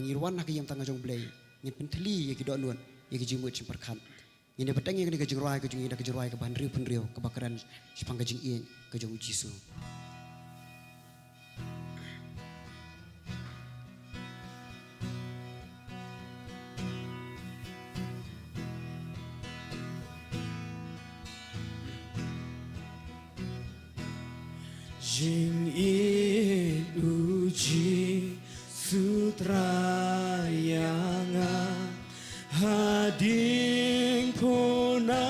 bangirwan nak yang tangga jong blay ngin penteli ya kidok luan ya ki jimut simperkan ngin petang yang ke jengruai ke jong ida ke jengruai ke bandriu penriu kebakaran sipang ke jeng ien ke jong jisu Jing in uji sutrayanga hading puna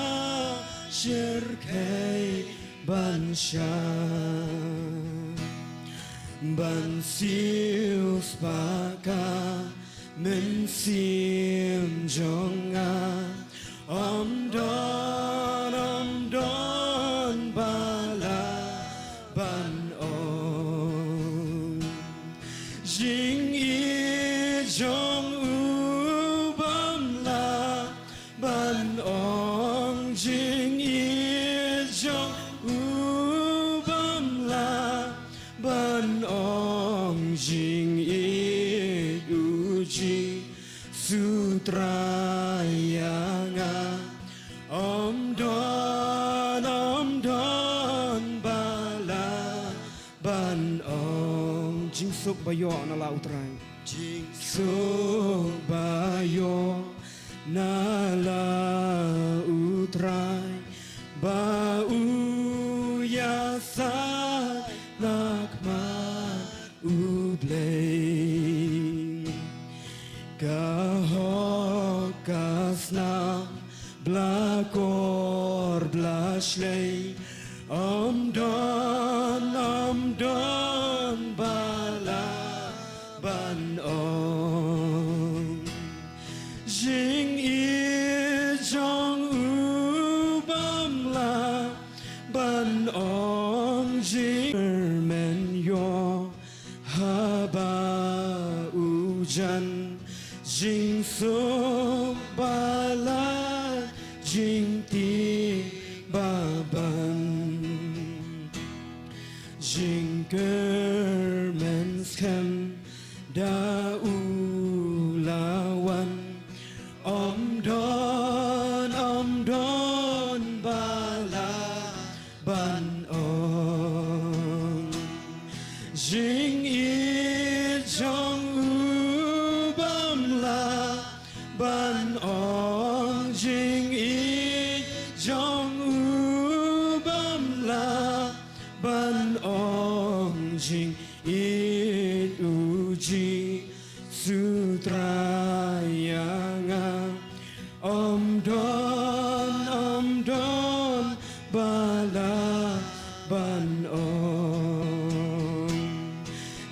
shirkai bansha bansil spaka mensim jonga om don bala ban ong jing i jong u bam la ban ong jing i jong u bam la ban ong jing i uji sutrayanga om don bala ban ong jing suk bayo na la utrai jing suk bayo na la utrai ba u ya sa nakma u blay kahok kasna blakor blashley om don bala ban ong jing i jong u bam la ban ong jing men yo haba ujan jing so bala jing ti baban jing kermenskem da ulawan om don bala ban ong jing i jong u bam la ban ong jing i jong u bam la ban ong jing i uji sutrayanga om don bala ban ong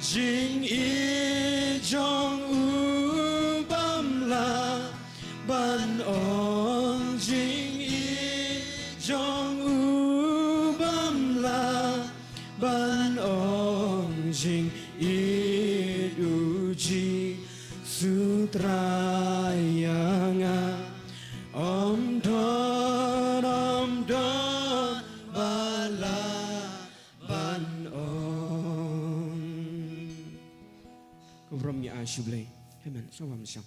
jing i jong u bam la ban ong jing i jong u bam la ban ong jing i uji sutrayanga om don bala ban ong Kubram ya ashublay amen sawam syam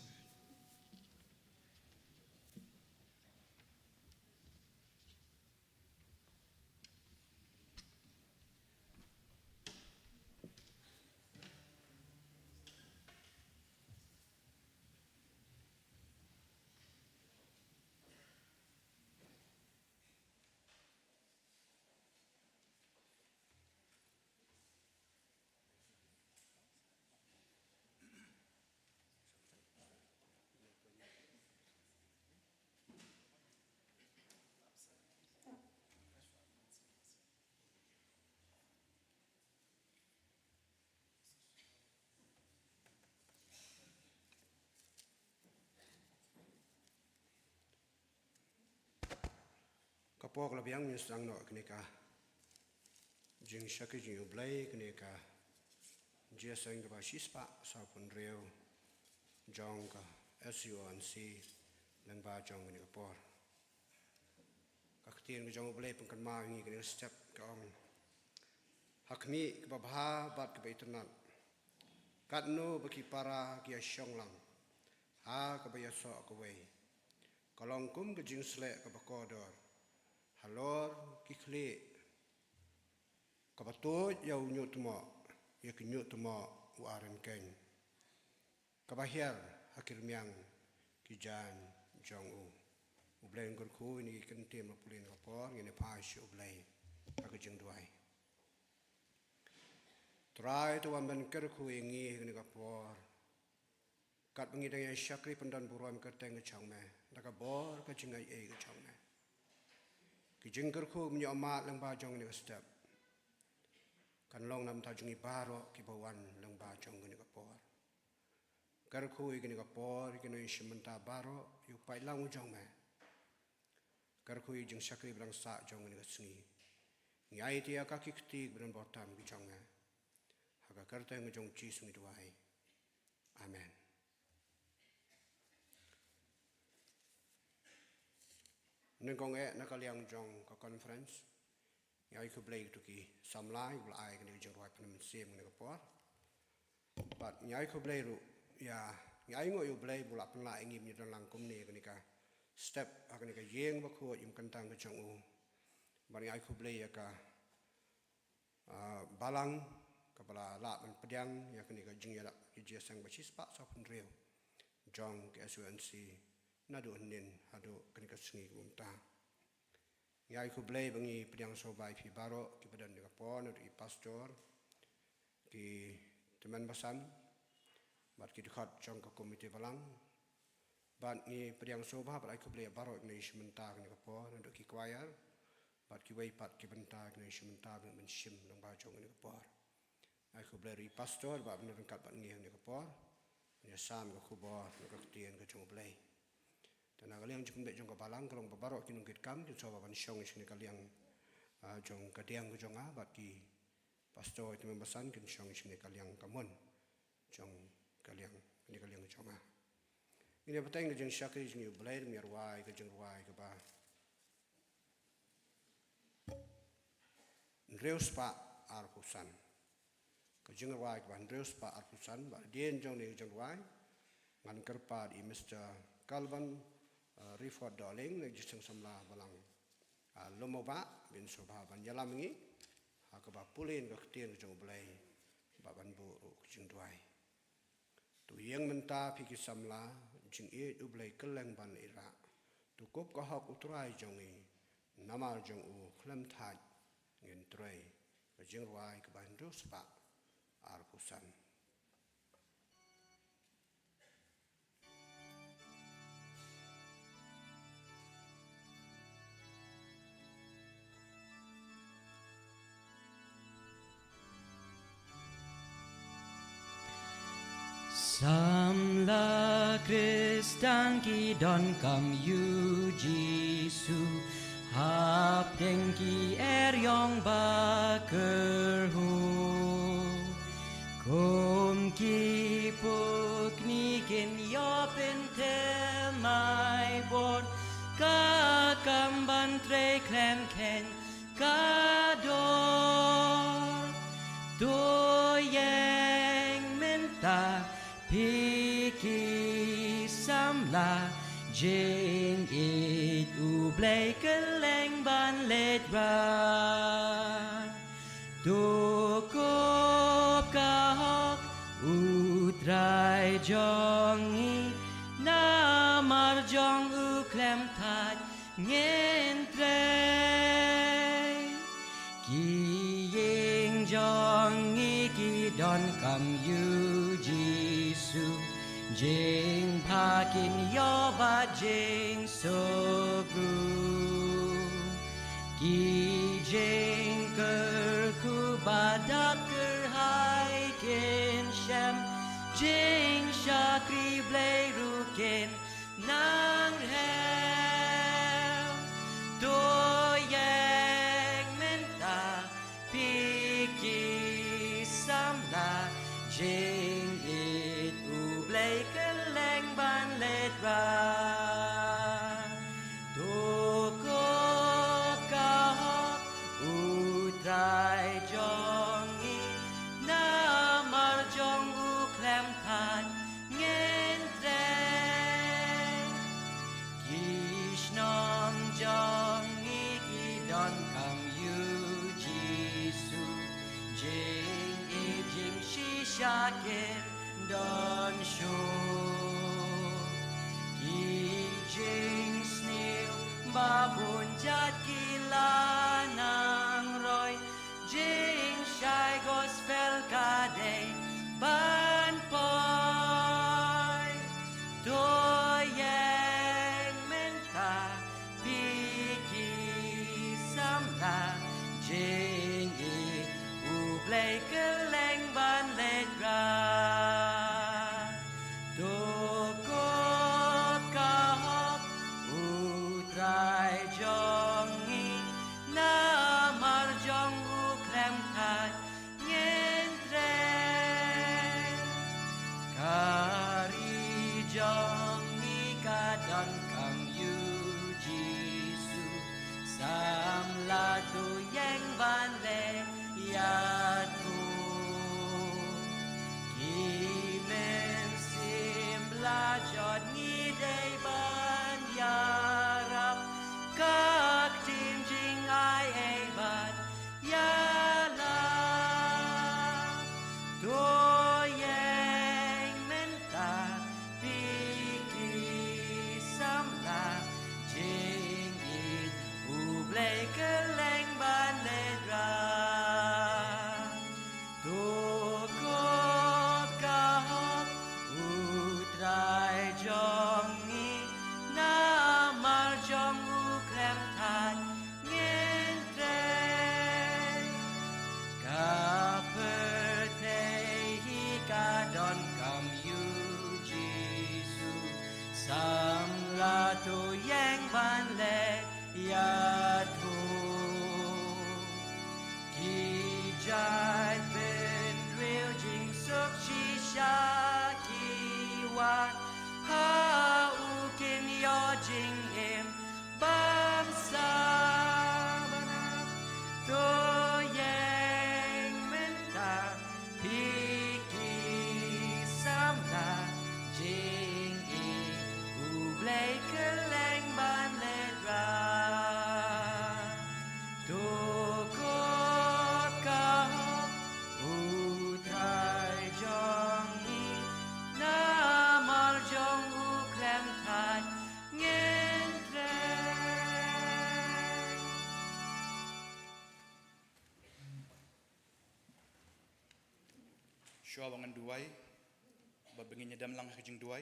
kapok labiang misang no knika jing shaki jing ublay knika jeseng ka shispa sa punreu jong ka SUNC lang ba jong knika por kaktien ka jong ublay pangkan ma ngi knika step ka ong hakmi ka babha bat ka baitunat Katnu bagi para kia syong lang. Ha kabaya sok kawai. Kalong kum ke jing slek ke bakodor. Halor kikli. Kabatut yau nyut mo. Ya kenyut mo waren keng. Kabahir hakir miang kijan jong u. Ublay ngurku ini kentim lapulin kapor. Ini pasyu ublay. Aku jing duai. Try tu wan ben kerku ingi ini kapor. Kat pengidang yang syakri pendan buruan kerteng ke changme. Daka bor ke jingai ke changme. Ki jingkerku menyomat lembah jong ni step. Kan long nam tajungi baro ki bawan lembah jong ni kapor. Kerku ini kapor kini sementa baro yu pai lang jong me. Kerku jing syakri berang sa jong ni sengi. Ngai dia kaki ketik beran botam ki jong me. Haga kerteng jong ci sungi duai. Amen. Nengkong nakaliang jong ke conference, yang aku beli tu ki samlai, belai kena jong ruai penemen sim kena kapor. But yang aku beli ru, ya yang aku you beli bulak penlai ingin menyedan langkum ni kena ka step, kena ka yeng bakut yang kentang ke jong u. But yang aku beli ya ka balang kepala lak dan pedang, yang kena ka jeng ya lak ijia sang bacis pak sopun real, jong ke SUNC. Nadu nin hadu kena kesengi kumta. Ngai ku blay bangi pedang sobai pi baro ki badan dengan pon nadu ki pastor ki teman basan bat ki dekat jong ke komite balang bat ni pedang soba bat ku blay baro ni sementara dengan pon nadu ki choir bat ki wei pat ki bentar ni sementara dengan mensim nang ba jong dengan pon. Ai ku blay ri pastor bat benar kat bat ngi dengan pon. Ya sam ke kubor ke tien ke jong blay. Dan kalian jom bet jong kebalang kalau berbarok kini ngit kam jom coba ban syong sini kalian jong kadiang ke jong abat di pastor itu membasan kini syong sini kalian kamun jong kalian ini kalian ke jong ini betul ke jong syakri jong belai demi ruai ke jong ruai ke bah Reus pak arpusan ke jong ruai ke bah Reus pak arpusan bah dia jong ni jong ruai ngan kerpa di Mr. Calvin Rifat Darling nak jisang samla balang lomba bin sobha ban jalam ngi hakaba pulin ke tien jong belai baban bu jing duai tu yang menta piki samla jing e ublai keleng ban ira tu kop ka hak utrai jong i namal jong u khlem thaj ngin trai ke jing ruai ke ban do spa ar pusan. Samla Kristan ki don kam yu Jisu hap deng ki yong baker hu kom ki puk ni kin yo pen te mai bor ka kam ban tre klem ken ka dor do yang menta Piki samla jing it ublay keleng ban let ran Tukop kahok utray jongi namar jong uklem tat ngentrey Kiying jongi ki don kam yu Jing pakin yoba jing sobru Ki jing kerku badak kerhai ken syam Jing syakri blay rukin nang hel Doyang menta piki samla Jing Tukop kahok utray jongi namar jong ukla yakin don show ki jing snail babun jat kilanang roy jing shy gospel kade ban poi doyeng menta piki samla jing i ublay keleng ban letra dokop kahop utrai jongi namar jong uklem kat ngentre kari jongi kadang kam yu jisu samla tu yang ban le ya tu kimen simla jod ni day ban yarap kak tim jing ai ai ban ya la to yang menta piki samla jing in ublay keleng ban ledra to kop kahop utrai jongi namar jong uklem tan ngentre kapertehi kadon kam yu jisu samla to yang ban le ya tu ki jai ben real jing suk chi sha ki wa ha u kin yo jing im bam sa bana to yang menta piki samla jing i ublay keleng ban ledra to kop kahop utrai jongi namar jong uklem kat ngentre Syua wangan duai, babengin nyedam lang hajing duai.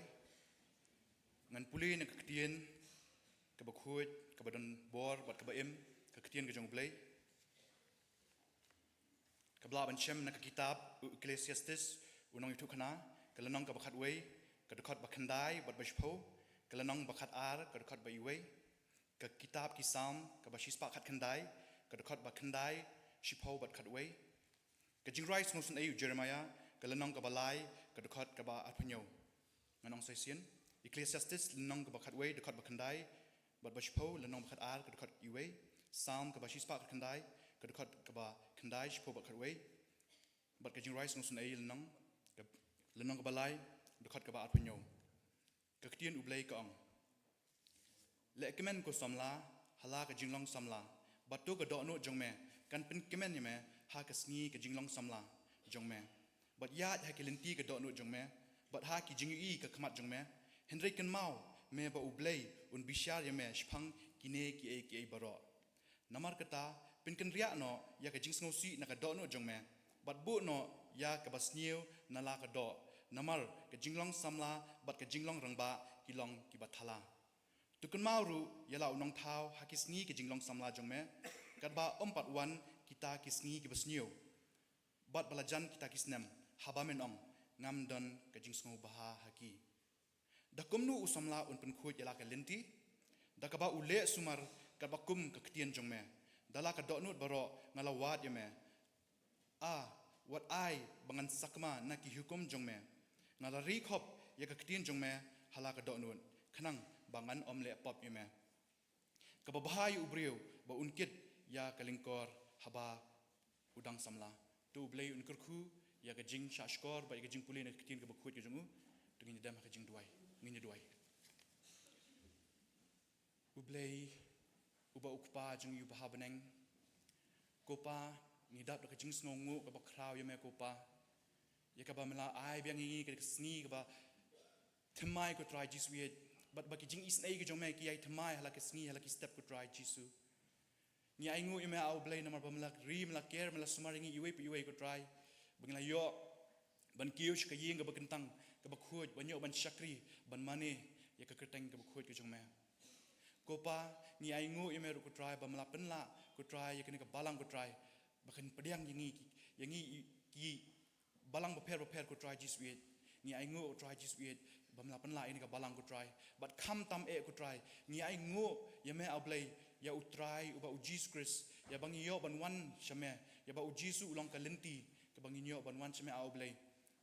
Ngan puli nak ketien, kebakuit, kebadan bor, bat kebaim, ketien kejong blay. Kebla bancem nak kitab Ecclesiastes unang itu kana, kelenong kebakat way, kedekot bakandai, bat bashpo, kelenong bakat ar, kedekot bayiway. Ke kitab kisam, kebashispa kat kandai, kedekot bakandai, shipo bat katway. Kejing rai snosun ayu Jeremiah, kelenong kebalai, kedekot keba arpanyo. Nganong saisian, Ecclesiastes lenong kebakat way, dekot bakandai, bat bashpo, lenong bakat ar, kedekot iway. Psalm kebashispa kat kandai, kedekot keba kandai, shipo bat katway. Bat kejing rai snosun ayu lenong kebalai, dekot keba arpanyo. Keketian ublay keong. Lekemen ko samla, hala kejinglong samla. Batu kedok no jongme, kan pen kemen yeme, ha kesngi kejinglong samla jongme. Bat yat ha kelinti kedok no jongme, bat ha ki jingui ke kemat jongme. Henry ken mau me ba ublay un bisyar yeme shpang kine ki ai baro. Namar kata pen ken riak no ya kejing sngosi na kedok no jongme. Bat bu no ya ke basniu na la kedok. Namar kejinglong samla bat kejinglong rangba kilong ki bathala. Tukun mauru yala unong tau hakisngi kejinglong samla jongme. Kadba 4 wan kita kisngi ki basniu. Bat balajan kita kisnem habamen ong ngam don kejing sngo baha haki. Dakumnu usamla un penkhut yala kalenti. Dakaba ule sumar kabakum keketian jongme. Dala kadoknut baro ngalawat yame. Wat ai bangan sakma na ki hukum jongme. Ngalari khop ya keketian jongme hala kadoknut. Kenang bangan omle pop yame. Kababahai ubriu ba unkit ya kalingkor haba udang samla. Tu ublay unkurku ya kejing syashkor ba kejing puli na keketian kabakut kejongu. Dengan dam kejing duai. Ngin duai. Ublay uba ukpa jeng yu baha beneng. Kopa ngidap da kejing snongu kabak kraw yame kopa. ya ka ba mala ai biang ngi ka sni ka ba thmai ko try Jesus we but ba ki jing is nei ka jong me ki ai thmai hala ka sni hala ki step ko try Jesus ni ai ngu ime au blai namar ba mala ri mala care mala sumari ngi iwe ko try bangla yo ban kiush ka ying ka ba kentang ka ba khoj ban yo ban shakri ban mane ya ka kerteng ka ba khoj ka jong me ko pa ni ai ngu ime ru ko try ba mala penla ko try ya ka balang ko try bakan pediang yangi ki balang prepare ko try Jesus we ni ai ngu try Jesus we bamla panla ini ka balang ko try but kam tam e ko try ni ai ngu ya me ablay ya utry uba u Jesus Christ ya bangi yo ban wan shame ya ba u Jesus long ka lenti ka bangi yo ban wan shame ablay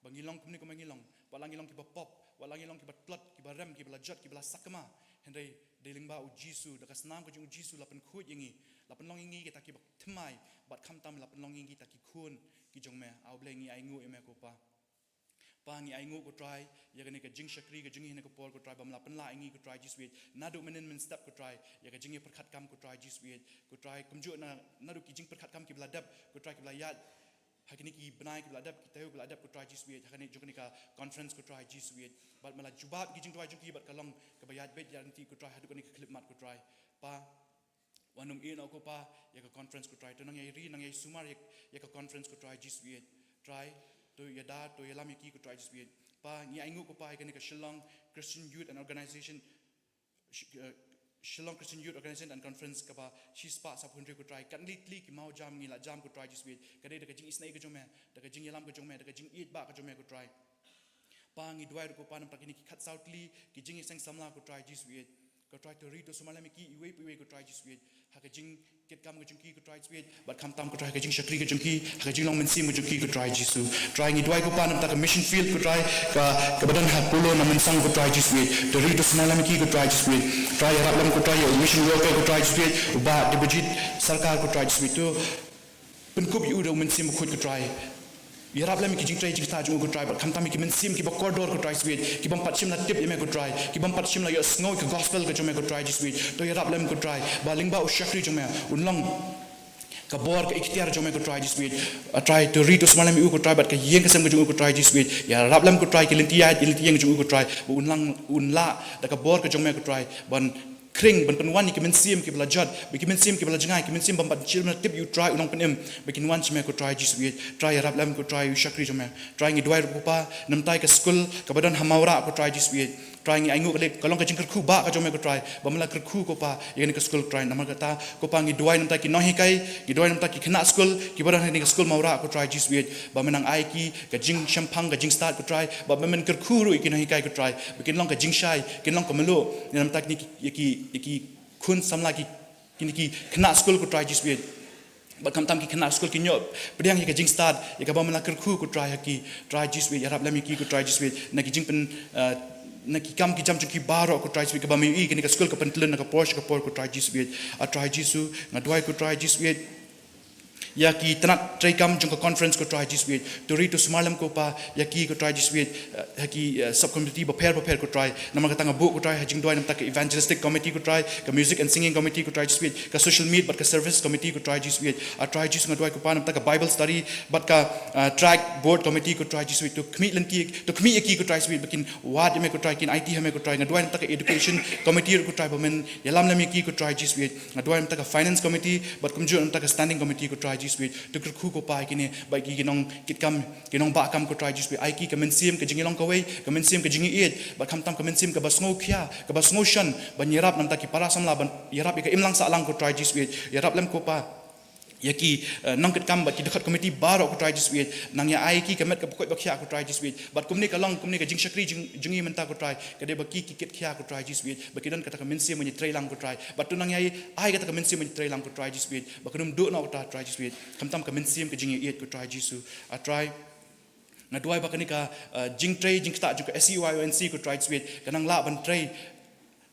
bangi long kumni ko mangi long walangi long ki ba pop walangi long ki ba plot ki ba rem ki ba jot ki ba sakama hendai deling ba u Jesus da kasnam ko jung Jesus la pen khut yangi la pen long yangi ki ta ki ba thmai but kam tam la pen long yangi ta ki khun ki jong me ablay ni ai ngu e me ko pa ngi ai ngu ko try ya ka jing shakri ka jing hin ko por ko try bam la pen la ngi ko try Jesus we na do menen men step ko try ya ka jing perkhat kam ko try Jesus we ko try kumju na do ki jing perkhat kam ki bla dab ko try ki bla yat hakini ki banai ki bla dab ki tayu bla dab ko try Jesus we hakani jokni ka conference ko try Jesus we but mala jubab ki jing try jong ki bat kalong ka bayat bet ya nanti ko try hadu ko ni clip mat ko try pa wanum in ko pa ya ka conference ko try to nang ri nang sumar ya ka conference ko try Jesus we try to yada to yalam ki ko try Jesus we pa ni aingu ko pa ka Shillong Christian Youth and Organization Shillong Christian Youth Organization and Conference ka ba shispa sa punri ko try kan litli ki mau jam ni la jam ko try Jesus we ka de ka jing isnai ka jome da ka jing yalam ka jome da ka jing eat ba ka jome ko try pa ngi duai ko pa nam takini ki khat sautli ki jing isang samla ko try Jesus we ko try to read to sumalami ki iwe ko try Jesus we ha ka jing ket kam ko jungki ko try Jesus we but kam tam ko try ka jing shakri ka jungki ha ka jing long men sim ko jungki ko try Jesus try ngi duai ko pa nam ta ka mission field ko try ka badan ha polo na men sang ko try Jesus we to read to sumalami ki ko try Jesus we try rap lam ko try mission worker ko try Jesus we ba de budget sarkar ko try Jesus we to pen ko bi u do men sim ko try yarap lam ki jing try jing ta jung ko try but kam tam ki men sim ki ba corridor ko try sweet ki bam pat sim na tip me ko try ki bam pat sim na yo snow ki gospel ko jome ko try sweet to yarap lam ko try ba ling ba u shakri jome unlang ka bor ka ikhtiar jome ko try sweet try to read to smalam u ko try but ka yeng ka sam ko jung ko try sweet yarap lam ko try ki linti yeng jung ko try unlang unla da ka bor ka jome ko try ban kring ban wan ki men sim ki bla jot ki men sim ki bla jangai ki men sim bam pat chil na tip you try unong penem bikin wan chme ko try Jesus we try rap lam ko try shakri jome try ngi dwai ru pa nam tai ka school ka badan hamaura ko try Jesus we try ngi aingu le kalong ka jingkar khu ba ka jome ko try bamla kar khu ko pa yen ka school try namar ka ta ko pa ngi dwai nam tai ki nohi kai ki dwai nam tai ki khna school ki badan ni ka school maura ko try Jesus we ba menang ai ki ka jing champang ka jing start ko try ba men kar khu ru ki nohi kai ko try bikin long ka jing shai kin long ka melo nam tak ni ki kun samla ki khna school ko try Jesus we but kam tam ki khna school ki nyop pediang ki jing start ya ka ba mala kar khu ko try ki try Jesus we yarap lam ki ko try Jesus we na ki jing pen na ki kam ki jam ki baro ko try Jesus we ka ba mi ki ni ka school ka pentlen na ka posh ka por ko try Jesus we a try Jesus na dwai ko try Jesus we ya ki tanat try kam jung ka conference ko try Jesus we to read to smalam ko pa ya ki ko try Jesus we ha ki sub committee prepare ko try namang ka tanga book ko try ha jing dwai nam ta ka evangelistic committee ko try ka music and singing committee ko try Jesus we ka social media but ka service committee ko try Jesus we a try Jesus nga dwai ko pa nam ta ka bible study but ka track board committee ko try Jesus we to kmi lan ki to kmi ki ko try Jesus we bikin ward me ko try kin IT me ko try nga dwai nam ta ka education committee ko try bamen yalam lam ki ko try Jesus we nga dwai nam ta ka finance committee but kumju nam ta ka standing committee ko try Jesus we to khu ko pa kini ba ki ginong kitkam ginong ba kam ko try Jesus we ai ki ka men sim ka jingilong ka wei ka men sim ka jingi it ba kam tam ka men sim ka basngo khia ka basngo shan ban yarap nam ta ki para samla ban yarap ka imlang sa lang ko try Jesus we yarap lam ko pa yaki nang ket kam ba ki dekhat committee baro ko try Jesus we nang ya ai ki kamet ka pokoi ba khia ko try Jesus we but kumni ka long kumni ka jing shakri jingi menta ko try ka de ba ki ket khia ko try Jesus we ba kidan ka ta ka men sim ni tray lang ko try but tu nang ya ai ka ta ka men sim ni tray lang ko try Jesus we ba kunum do na ko try Jesus we kam tam ka men sim ka jingi it ko try Jesus a try na duai ba kani ka jing tray jing sta ju ka SEYONC ko try Jesus we kanang la ban tray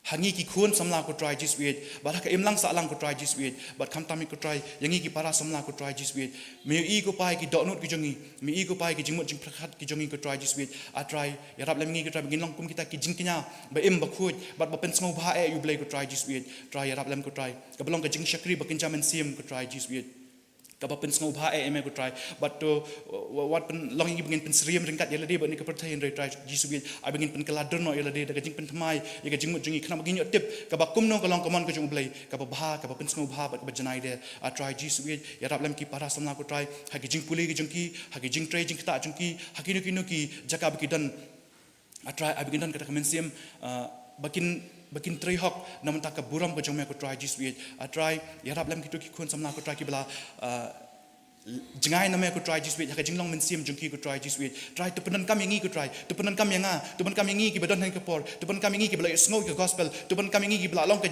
hangi ki khun samla ko try Jesus we but ka imlang sa lang ko try Jesus we but kam tam ko try yangi ki para samla ko try Jesus we me i ko pai ki do not ki jongi me i ko pai ki jingmot jing prakhat ki jongi ko try Jesus we a try ya rap lam ngi ko try begin long kum kita ki jing kinya ba im ba khut but ba pen smau ba e you blay ko try Jesus we try ya rap lam ko try ka belong ka jing shakri ba kin jaman sim ko try Jesus we kaba pen sngo bha eme ko try but to what pen long gi bengin pen seriam ringkat yela de ba ni ka perthai in try jisu bi I bengin pen kala derno yela de ka jing pen thamai ye ka jing mut jingi khna bagin tip kaba kumno ka long kamon ko jung blai kaba bha kaba pen sngo bha ba ka janai de I try jisu bi ya rap lam ki para samla ko try ha ki jing puli gi jung ki ha ki jing tray jing ta jung ki ha ki no ki jaka bi dan I try I begin dan kata kemensiam bakin tray hok namun tak buram ko jong me ko try jisu bi I try ya rap lam ki to ki khun samla ko try ki bala jangai nama ko try jisu ha jinglong men sim jungki ko try jisu try to penan kam yangi ko try to penan kam yanga to penan kam yangi ki badon han ko por to penan kam yangi ki bala snow ki gospel to penan kam yangi ki bala long ka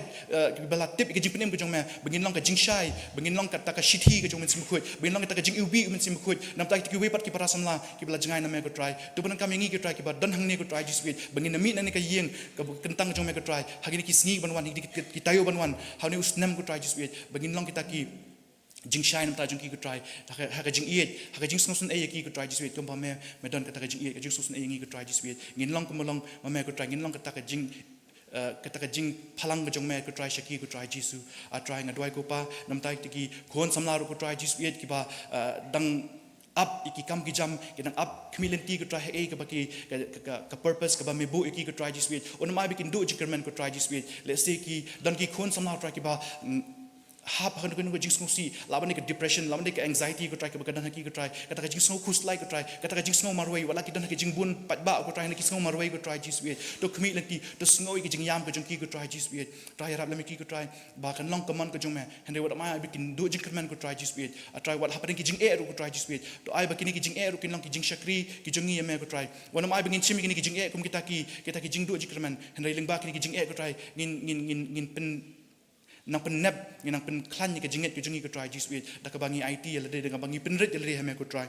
bala tip ki jingpenem ko jong me begin long ka jingshai begin long ka taka shithi ko jong men sim khut begin long ka taka jing ubi men sim khut nam tak ki we pat ki para samla ki bala jangai nama ko try to penan kam yangi ki try ki badon hang ne ko try jisu begin na mi na ne ka yeng ka kentang jong me ko try hagini ki sngi banwan ki tayo banwan how ne usnam ko try jisu begin long kita ki jing shine nam ta jing ki ko try ha ka jing iet ha ka jing sngusun e ki ko try jiswet kom ba me don ka ta ka jing iet ka jing sngusun e ngi ko try jiswet ngin long kom long ma me ko try ngin long ka ta ka jing phalang ka jong me ko try shaki ko try jisu a try nga dwai ko pa nam ta ki khon samla ro ko try jiswet ki ba dang up iki kam ki jam ki dang up community ko try e ka ba ki ka purpose ka ba me bu iki ko try jiswet on ma bi kin do jikerman ko try jiswet let's say ki dan ki khon samla try ki ba hap kan ko jing sngusi laban ke depression laban ke anxiety ko try ke bagadan haki ko try kata ka jing sngu khus lai ko try kata ka jing sngu marwai wala ki dan ke jing bun pat ba ko try ki sngu marwai ko try jiswe to khmi lenti to sngu ki jing yam ko jing ki ko try jiswe try rap lam ki ko try ba kan long command ko jong me hande wat ma bi kin do jing kerman ko try jiswe a try wat happen ki jing e ru ko try jiswe to ai ba kini ki jing e ru kin long ki jing shakri ki jing ye me ko try wana ma bi ngin chimi ki jing e kum kita ki jing do jing kerman hande ling ba kini ki jing e ko try ngin pen nang pen nep nang pen klan ni ke jinget ke jungi ko try jiswe da ka bangi IT ya le de ka bangi penret ya le ha me ko try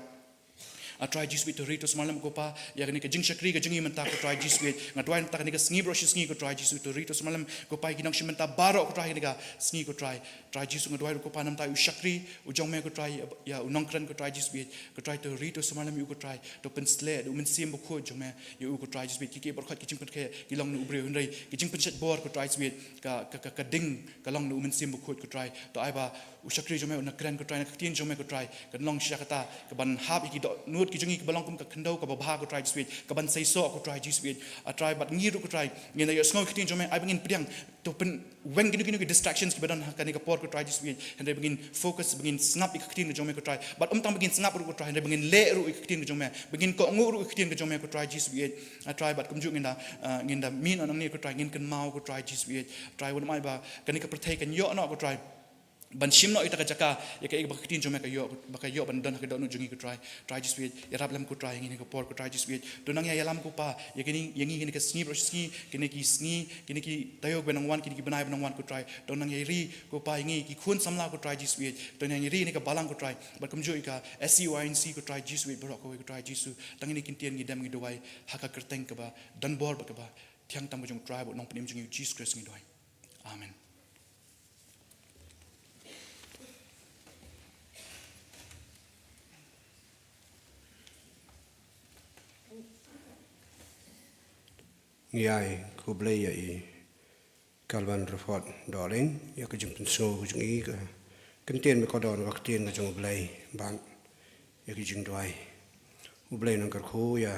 a try jiswe to rito semalam ko pa ya ni ke jing shakri ke jungi menta ko try jiswe ngatwain ta ni ke sngi bro sngi ko try jiswe to rito semalam ko pa ki nang shimenta baro ko try ni ka sngi ko try jiswe ngatwain ko pa nam ta u shakri u jong me ko try ya u nongkran ko try jiswe ko try to rito semalam u ko try to pen sle u men sim bo ko jong me u ko try jiswe ki ke bor khat ki jing pen ke ki long nu bre hundai ki jing pen chat bor ko try jiswe ka ding ka long nu men sim bo ko try to ai ba u shakri jong me u nakran ko try na tin jong me ko try ka long shakata ka ban hab ki do nut ki jungi ka balong kum ka khandau ka ba ko try jiswe ka ban sai so ko try jiswe a try but ngi ru ko try ngi na yo sngo ki tin jong me ai bangin priang to pen weng ginu distractions ki badan ka ni ka por ko try jiswe and begin focus begin snap ik tin jong me ko try but tang begin snap ru ko try and begin le ru ik tin jong me begin ko ngu ru ik tin jong me ko try jiswe a try but kum ju nginda min on ni ko try ngin kan mau ko try jiswe try won mai ba ka ni ka perthai kan yo no ko try ban shim no ita ka jaka ya ka ik baktin jome ka yo ban don ka do no jungi ko try jiswe ya rab lam ko try ngini ko por ko try jiswe do nang ya lam ko pa ya kini yangi ngini ka sngi bro sngi kini ki tayog benang wan kini ki banai benang wan ko try do nang ya ri ko pa ngi ki khun samla ko try jiswe do nang ya ri ni ka balang ko try but kum jo ka SCYNC ko try jiswe bro ko try jisu tang ni kin tien ngi dam ngi do wai haka kerteng ka ba dan bor ba ka ba thiang tam jong try bo nong pnim jungi Jesus Christ ngi do amen. Ngai ko blai ya I kalban report doling ya ke jing penso jing I ka kentien me ko don ka tien ka jong blai ban ya ke jing doi u blai nang ka khu ya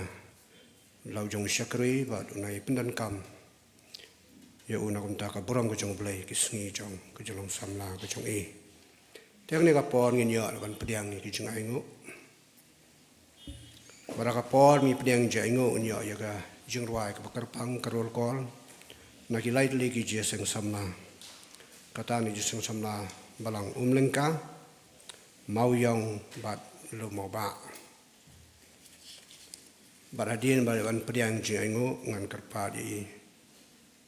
lau jong shakri ba nai pendan kam ya una kum ta ka buram ka jong blai ki sngi jong ka jong samla ka jong I tek ni ka pon ngin ya kan pediang ni ki jing ai ngo bara ka pon mi pediang ja ngo nya ya ka jing ruai ka bakar pang karol kol na ki light le ki jeseng samna kata ni jeseng samna balang umlengka mau yong bat lu mo ba baradien ban pediang jingo ngan karpa di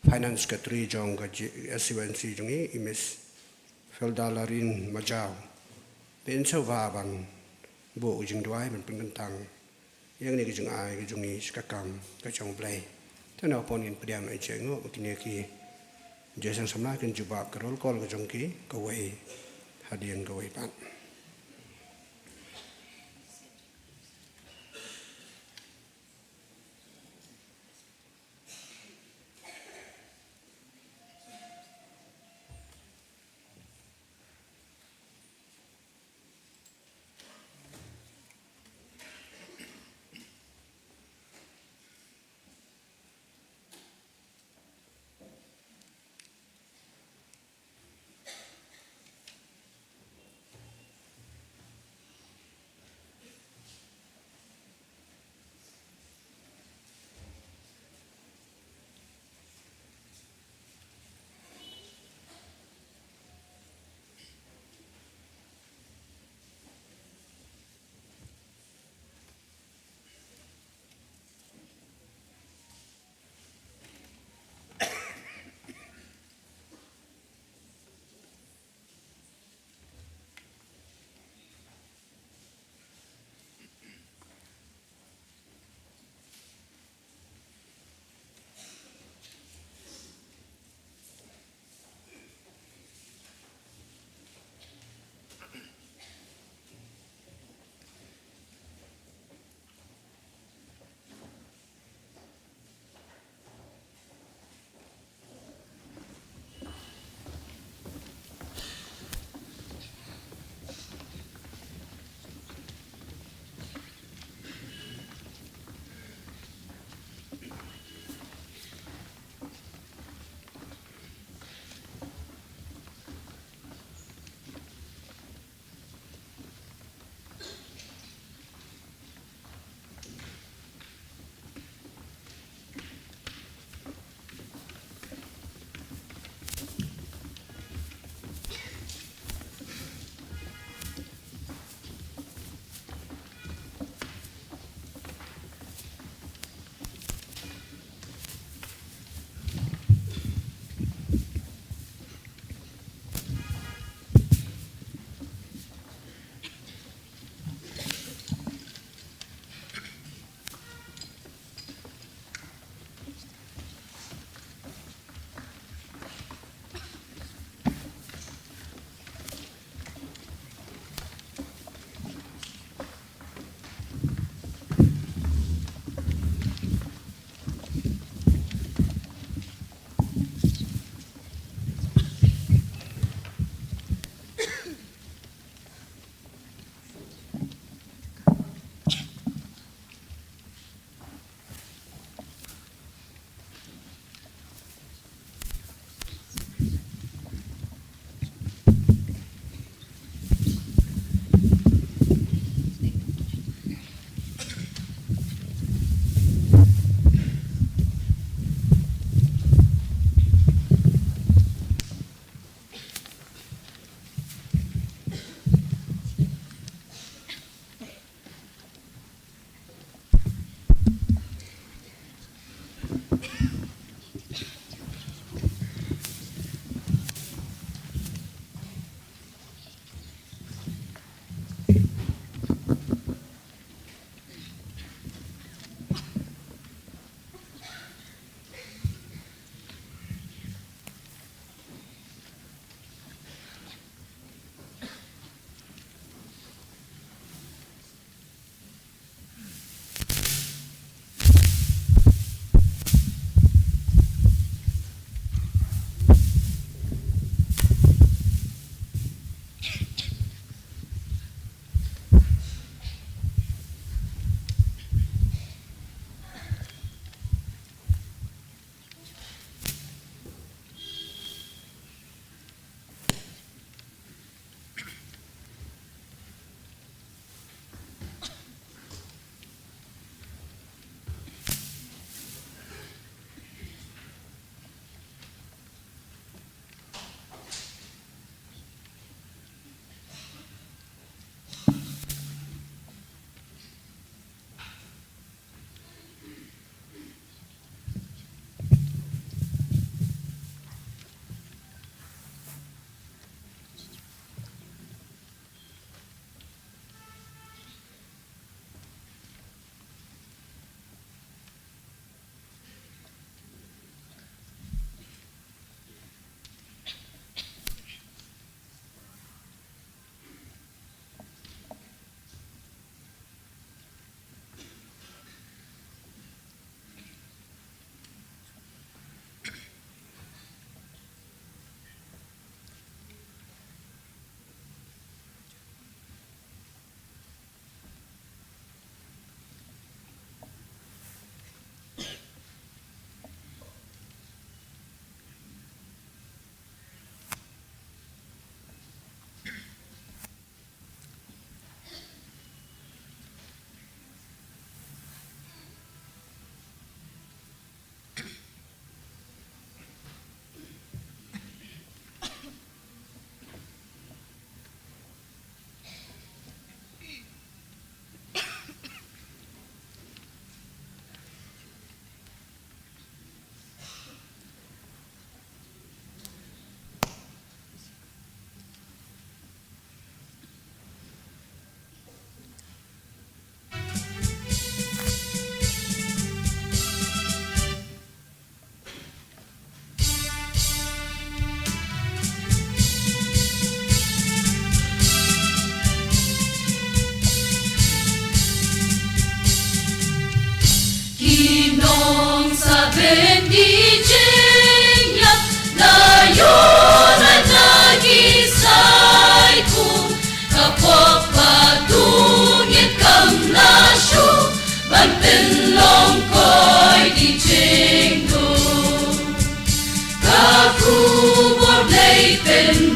finance katri jong ka SCNC jongi imes feldalarin majau ben so va ban bo jing duai ban pengentang yang ni kijung ai kijung ni skakam kacang blai tan apon in pediam ai chengo kini ki jesang samna kin jubab karol kol kijung ki kawai hadian kawai pan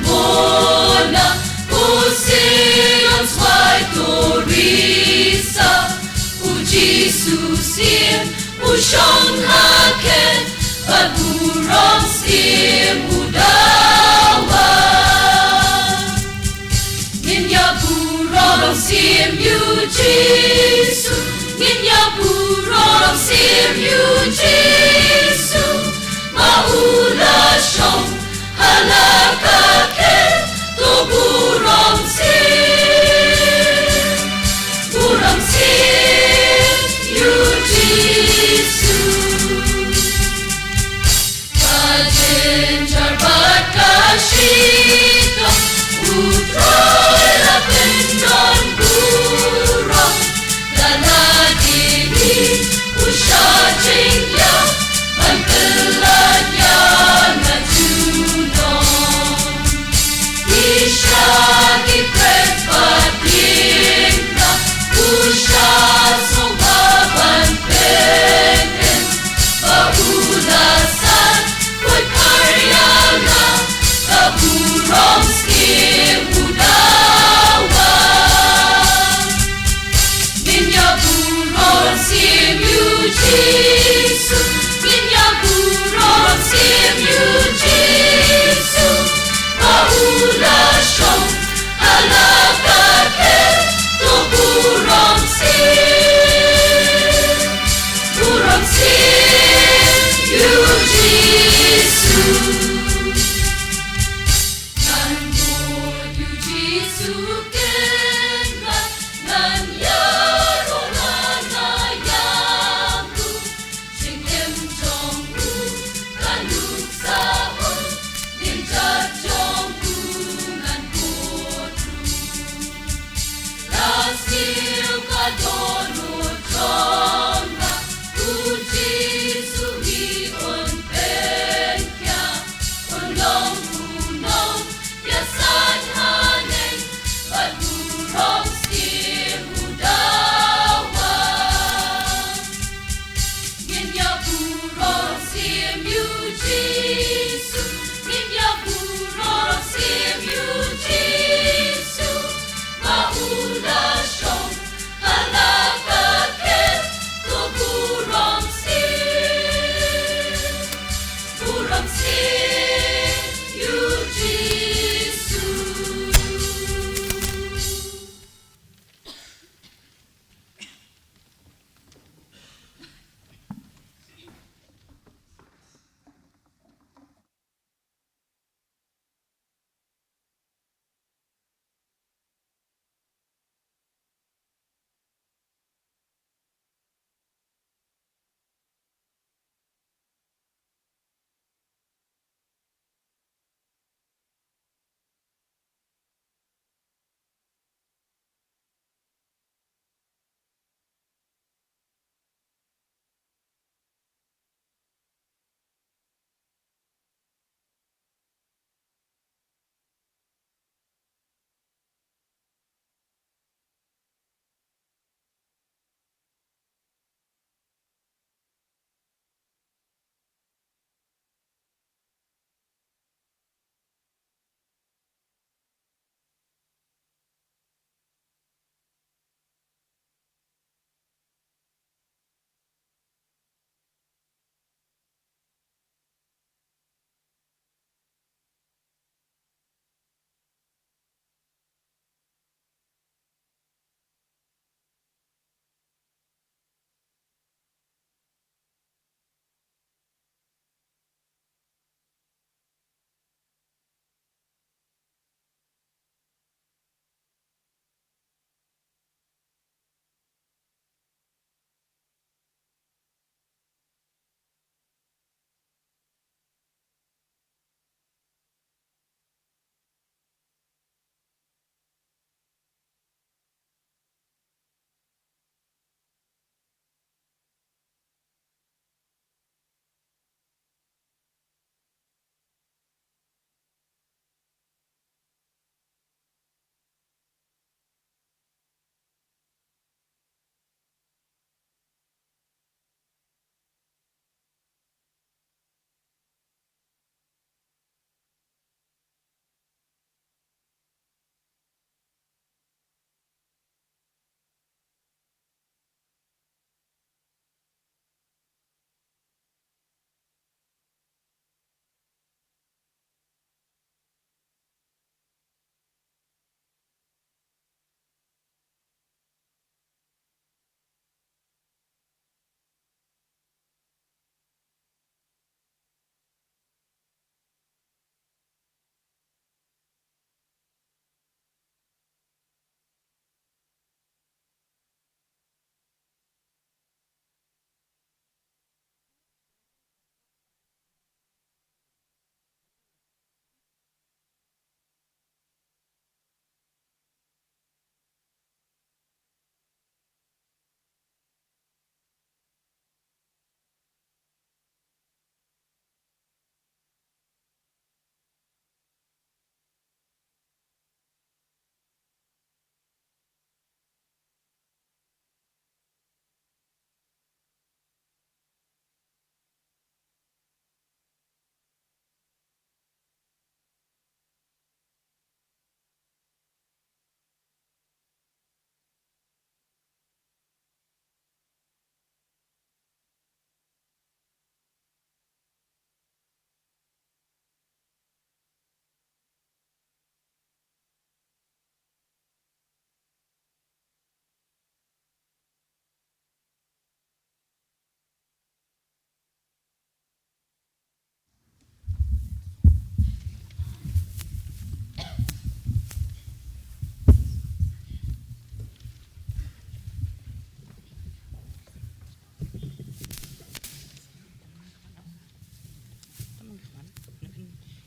Bona, Oceans wide Orisa, O Jesus im, O Shonhaken, Baburong sim Udawa. Ninya burong sim you Jesus, Ninya burong sim you Jesus, Maula shong halakake to burong sim you Jesus. Kajenjar bakashito utroy la pendon burong danadini ushajingya mantelanya ngajunong ishagi prepadimna usha sobaban penen baulasan Karyana kaburong skim udawa. Ninya burong sim you Jesus, Ninya burong sim you Jesus, Maula shong halakake to burong sim you Jesus. Nan Lord you Jesus kenga, nan yaro na yamru, singem jongru, kanuk saon, ninja jongru ngan kodru. Lasil kadono jonga, uji suhi on penkya, on long unong, yasan hanen, baturong skim udawa. Ninya burong sim you Jesus, Ninya burong sim you Jesus, Maula shong halakake to burong sim you Jesus.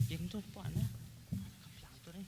Yang tu apa na? Kaplang tu ni.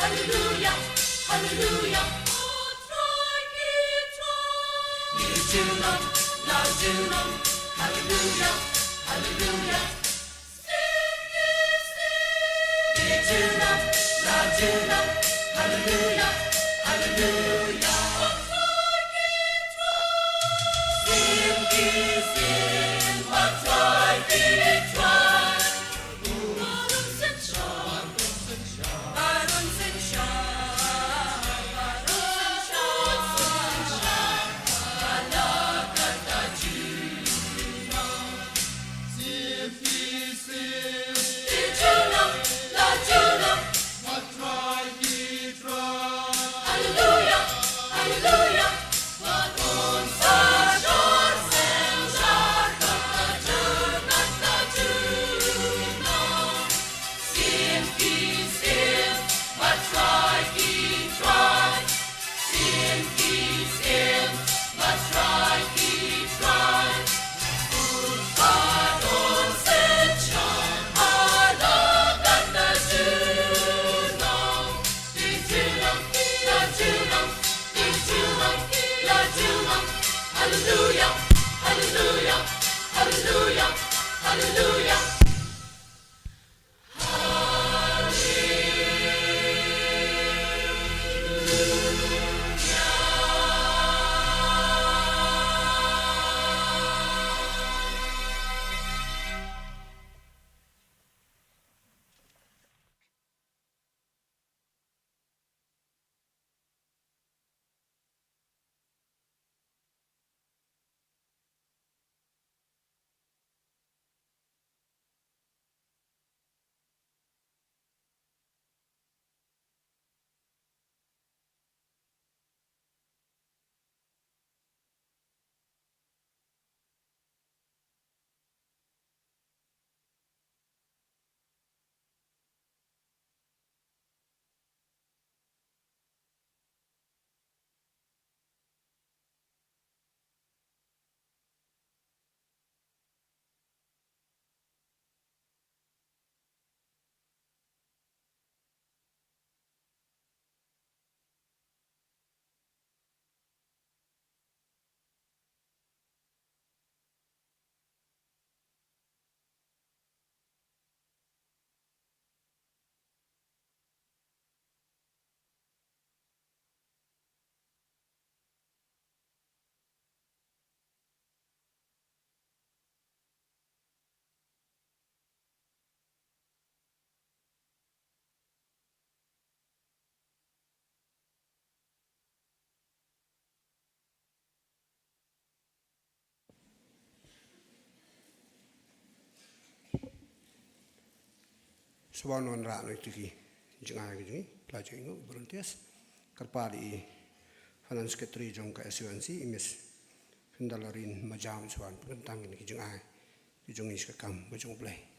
Hallelujah, hallelujah. Hallelujah, hallelujah. Hallelujah, hallelujah. Hallelujah, hallelujah, hallelujah, hallelujah. Sebuah rak itu ki jengai ki pelajar ingat berhentias kerpadi Finance Secretary jong ke SUNC imis pendalarin majam sebuah pentang ini ki jengai ki jong is kam ki jong play.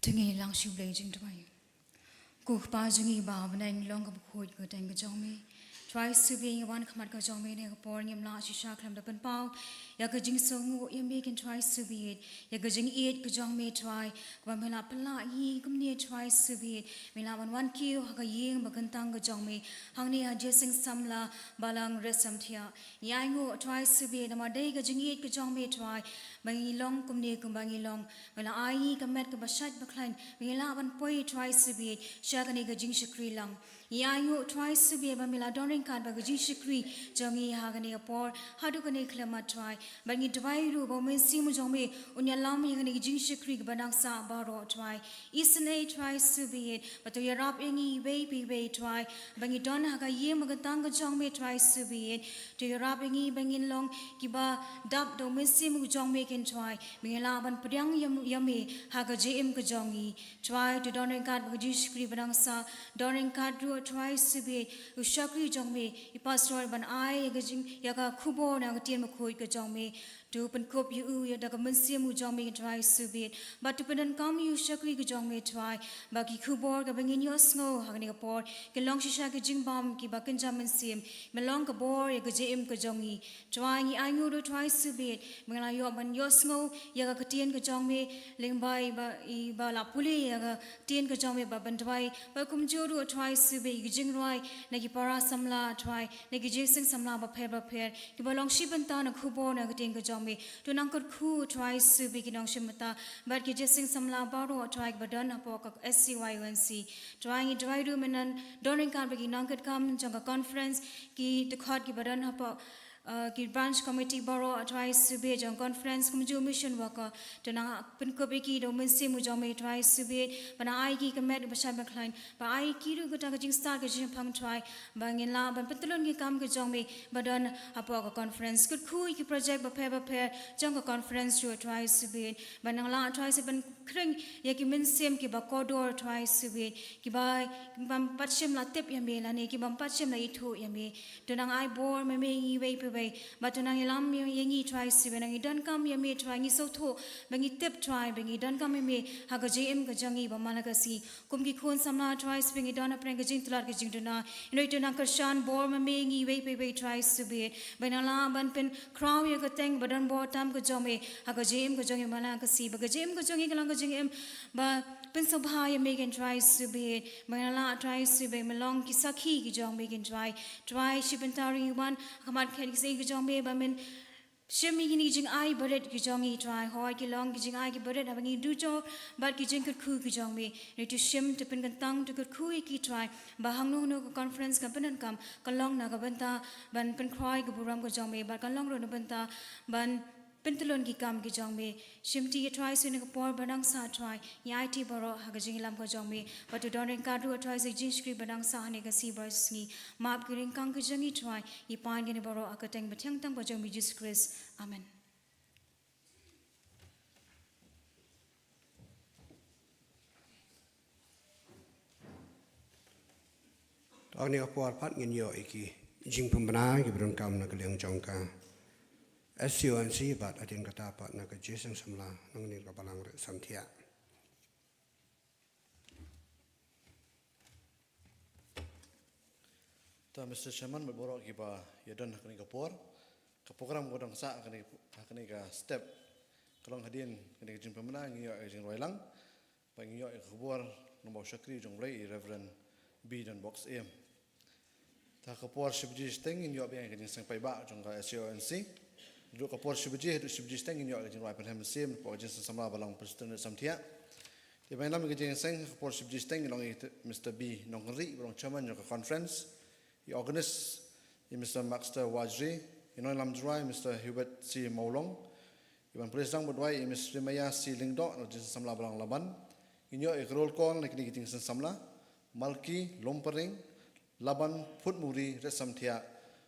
Tungi lang siu blazing to my. Cook pa jungi ba ban long of court good and jong me. try to be one kamat ka jong me ne ka por ngim la shisha klam da pen pau ya ka jing so ngu ya me can try to be it ya ka jing it ka jong me try ka me la pala yi kum ne try to be it me la one kiu ha ka ying ba kan tang ka jong me hang ne ha jesing sam la balang resam thia ya ngu try to be it ma dei ka jing it ka jong me try bangi long kum ne kum bangi long me la ai ka met ka ba shat ba klein me la ban poi try to be it sha ka ne ka jing shakri lang ya ngu try to be ba me la doring kan ba ka jing shakri jongi ha ka ne ka por ha du ka ne klama try bangi dwai ru ba men si mu jong me unya lam ye ka ne ka jing shakri ka ba nang sa ba ro try isne try to be it but to ya rap ingi baby try bangi don ha ka ye ma ka tang ka jong me try to be it to ya rap ingi bangin long ki ba dap do men si mu jong me can try me la ban pryang yami ha ka jim ka jongi try to don kan ba ka jing shakri ba nang sa don kan ru try to be u shakri jong me I pastor ban ai ka jing ya ka khubo na ka tien ma khoi ka jong me tu pen kop yu ya da ka men si mu jong me try to be but to pen kam yu shakri ka jong me try ba ki khubo ka bangin yo sngo ha ka ni ka por ke long shisha ka jing bam ki ba kan jam men sim me long ka bor ya ka jim ka jongi try ni ai ngu do try to be me la yo man yo sngo ya ka tien ka jong me ling bai ba la puli ya ka tien ka jong me ba ban dwai ba kum jo do try to be ki jing roi na ki para samla try na ki jing sing samla ba pher ki ba long shi ban ta na khubo na ka tien ka jong me tu nang kot khu try to be ki nong shimata but ki jing sing samla ba ro try ba don ha po ka SCYUNC try ni dwai ru menan doring kan ba ki nang kot kam jong ka conference ki the khot ki ba don ha po ki branch committee baro try to be jong conference kum ju mission worker to na pen ko be ki do men si mu jong me try to be bana ai ki ka met ba shan ba klein ba ai ki ru ka ta ka jing start ka jing phang try ba ngin la ban petlon ki kam ka jong me ba don apo ka conference kut khu ki project ba phe jong ka conference to try to be ba nang la try se ban kring ya ki men sim ki ba kodor try to be ki ba bam patchim la tip ya me la ne ki bam patchim la ithu ya me to nang ai bor me yi wei but to nang ilam yengi try si ben ngi dan kam ye me try ngi so tho bangi tip try bangi dan kam me ha ga jm ga jangi ba malaga si kum ki khon samna try si bangi dan apren ga jing tlar ga jing duna ino to nang karshan bor me ngi wei try si be ban la ban pen crow ye ga teng badan bor tam ga jome ha ga jm ga jangi malaga si ba ga jm ga jangi ga lang ga jing em ba pen so bha ye me can try si be ban la try si be melong ki sakhi ki jong me can try shi ben tari one kamat khen ki ki jong me ba men shimi ni jing ai baret ki jong I try hoi ki long ki jing ai ki baret abangi du jo but ki jing kut khu ki jong me ne to shim to pen kan tang to kut khu ki try ba hang no conference kan pen kam kan long na ka banta ban pen khoi ki buram ko jong me ba kan long ro na banta ban pentelon ki kam ki jong me shimti ki try su ne ko por banang sa try ya IT baro ha ga jing lam ko jong me but to don ka du try se jing script banang sa ne ka si bar sngi map ki ring kang ki jong I try I pan ki ne baro akateng bathang tang ba jong me Jesus Christ amen tao ni apor pat ngin yo iki jing pembana ki bron kam na kaleng jong ka SCONC bat adin kata pat na ka jeseng samla nang ni ka balang re samthia ta Mr. Chairman berboro ki ba yadon hakni ka por ka program godang sa hakni ka step kalong hadin kini ka jing pemana ngi yo jing roilang pa ngi yo khobor no shakri jong rei Reverend B dan box em ta ka por shibji steng ngi yo be ngi jing sang pai ba jong ka SCONC dulu kapor shibji itu shibji steng ini orang jengai perham sim pokok jenis sama balang presiden samtia di mana lama kerja seng kapor shibji steng ini Mr. B nongri balang chairman yang conference I organize Mr. Maxter Wajri ini lam dry Mr. Hubert C Maulong iban presiden berdua Mr. Maya C Lingdo orang jenis sama balang laban ini roll call nak ni kita samla Malki Lompering laban put muri resamtia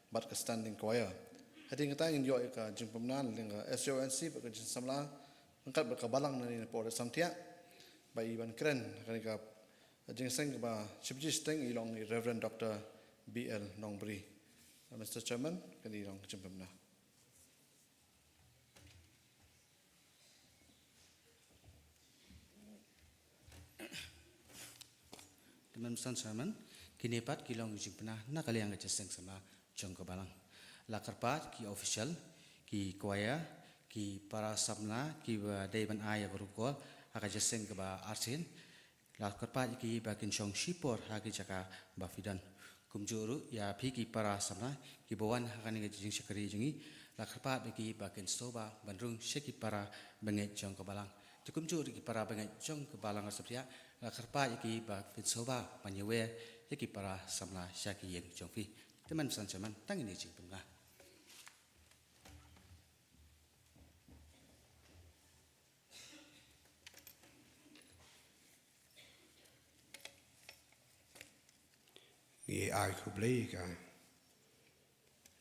bat ke standing choir hading kita ingin yo ka jing pemnan ling SCONC ba jing samla angkat ba balang ni por samtia ba iban kren kan ka jing seng ba shibji steng ilong Reverend Dr. BL Nongbri Mr. Chairman kan ilong jing pemna Mr. Chairman kinepat kilong jing pernah nak kalian ngejaseng sama jong kebalang lakarpat ki official ki choir ki para samna ki dayban aya berukol akajaseng ke ba arsin lakarpat ki bakin chong shipor hagi jaka bafidan kumjuru ya piki para samna ki bawan hakani ngejing sekari jingi lakarpat ki bakin soba bandrung sheki para benget jong kebalang kumjuru ki para benget jong kebalang asapya lakarpat ki bakin soba panyewe yaki para samla syaki yang jongfi teman sancaman tang ini jing pengah Ni ai ku blei ka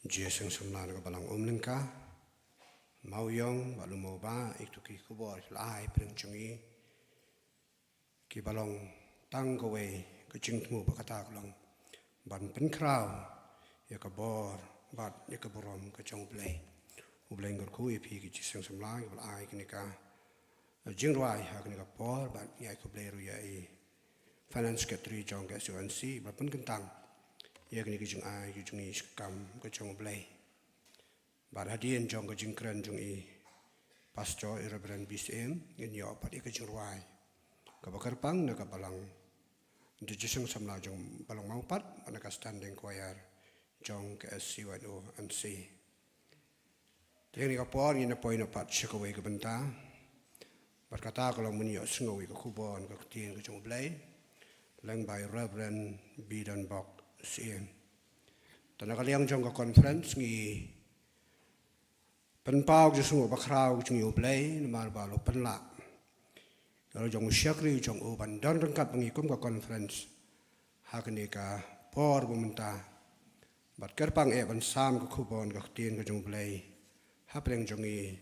jeseng samla ka balang lengka mau yong balu mau ba itu ki ku bor lai preng chungi ki balong tang ko weiก็จึงทมูปกตากลงบันเป็นคราวอยากบอร์บัดอยากบรมก็จงเปลยอุเบลงก็คุยพี่กิจสังสมลายกับอายกันนี่กาจึงรวยหากันนี่กับปอร์บัดใหญ่ก็เปลยรู้ใหญ่ finance secretary จงแกส่วนซีบัดเป็นกันตังอยากนี่ก็จงอายก็จงอีสกรรมก็จงเปลยบัดฮัดเดียนจงก็จึงเคลื่อนจงอีพาสตอร์อิราเบรนบีซีเอ็มเงินยอบัดอีก็จงรวยกับบักรปังนักบัลังdi jisung samla jong balong maupat manaka standing choir jong ke SCYO and C. Tiang ni kapor ni na poin apat shikaway ke benta. Berkata kalau menyo sengawi ke kubon ke ketien ke jong blay leng by Reverend Bidan Bok CM. Tanaka liang jong ke conference ngi penpau jisung bakrau jong yo blay namar balo penlak. Kalau jong syakri jong uban dan rengkat mengikum ke conference hakni ka por bumenta bat kerpang ban sam ke kubon ke tien ke jong blai hapreng jongi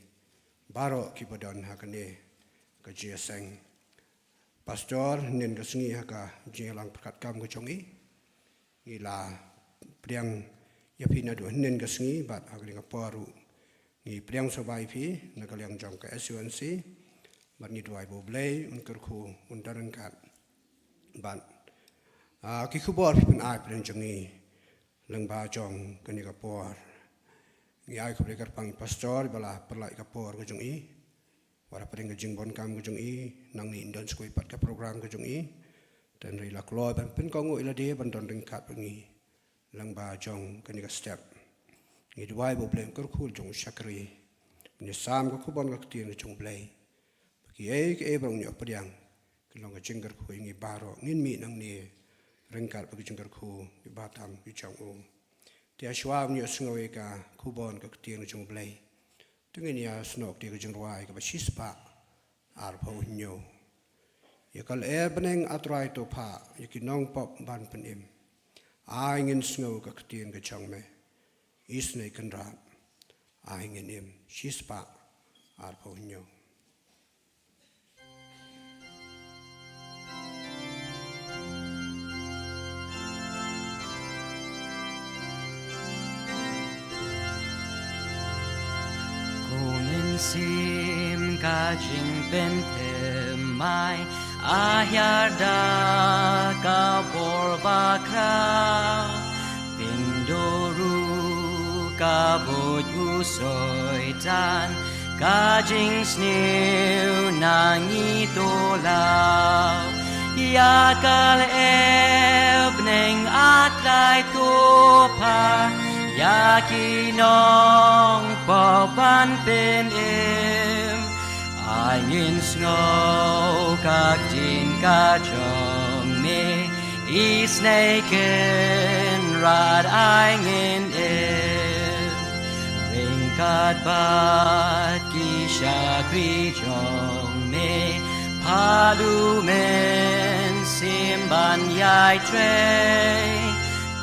baro ki bodon hakni ke jeseng pastor nen ke sengi haka jelang perkat kam ke jongi ila priang ya pina do nen ke sengi bat hakni ka poru ni priang sobai pi na kaliang jong ke SUNCบัดนี้ด้วยบุบเล่มันกระคูมันดารังกัดบัดคิดขบวนเป็นอายเป็นจังงี้เรื่องบาจองกันนี่กับปอร์งี้อายเขาเรียกกันปังพัสตอร์เวลาปลายกับปอร์ก็จังงี้ว่าเราเป็นกันจิงบอนกรรมก็จังงี้นางนี่อินโดนสกุยปัดกับโปรแกรมก็จังงี้แต่ในหลักลอยเป็นกองงูอิลเดียบันดอนดังกัดเป็นงี้เรื่องบาจองกันนี่กับสเต็ปงี้ด้วยบุบเล่ก็คูจงชักรีมันจะสามก็ขบวนก็ตีนจงเปลยki brong nyo padiang kilong ka jinggar khu ingi baro ngin mi nang ni rengkar pa jinggar khu bi batam bi chang o ti ashwa nyo sngawe ka khubon ka tiang jong blai tengin ya snok ti ka jingwai ka ba shispa ar pho nyo ya kal beneng atrai to pha yakinong pop ban panim ai ngin sngaw ka tiang ka chang me isnei kan ra ai ngin im shispa ar pho nyo sim ka jing ben the mai ahyarda ka borba kra pindoru ka boju soitan ka jing sniu nangi tola ya kal ebneng atlai topa Yakinong papan pen im ai ngin snow kak jin ka chong me isnaken rad ai ngin im ring kat bat ki shakri chong me palu men simban yai trei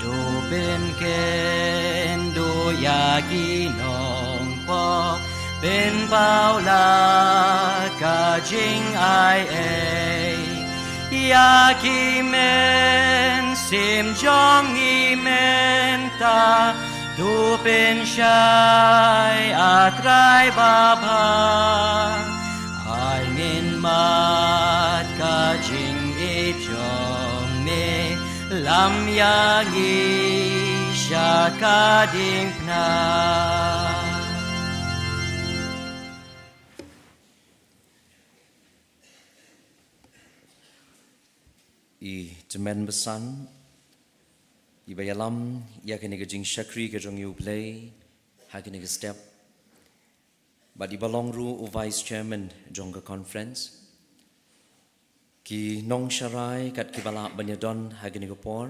do ben ken do yakinong pok ben bao la ka jing ai ai yaki men sim jong i men ta do ben shai atrai ba ba ai min mat ka jing e jong me lam yangi syakading na I temen besan I bayalam ya kene jing shakri ke jong you play ha kene step but I belong ru vice chairman jong conference ki nong sharai kat ki bala banyadon ha kene por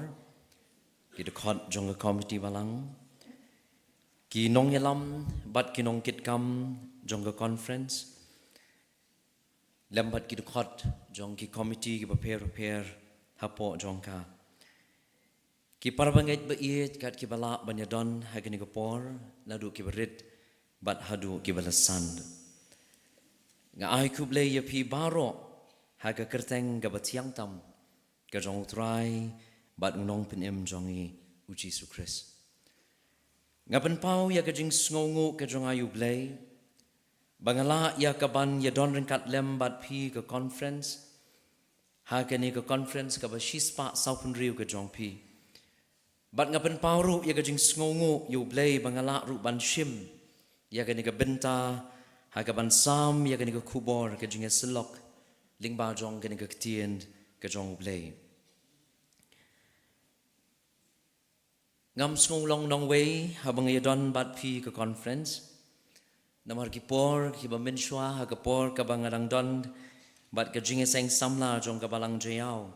ki de khot jong committee balang ki nong yalam but ki nong kit kam jong conference lambat ki de khot jong ki committee ki prepare hapo jongka ki parbanget beit kat ki bala banyadon hagini gopor ladu ki berit bat hadu ki balasand nga ai kuble ya pi baro haga kerteng ga batiang tam ga jong trai bat unong penem jongi uji sukris nga penpau ya ga jing sngongu ka jong ayu blay bangala ya kaban ya don ringkat lem bat pi ka conference Hakani ka conference ka ba shispa saupun riu ka jongpi. Bat ngapen pauru ya ka jing sngongu yu blay bangala ru ban shim ya ka ni ka benta ha ka ban sam ya ka ni ka kubor ka jing selok lingba jong ka ni ka ktien ka jong blay. Ngam snong long nong way habang ya don bat pi ka conference. Namar ki por ki ba menshwa ha ka por ka bangarang don Bat ka jinge seng samla jong ka balang jayao.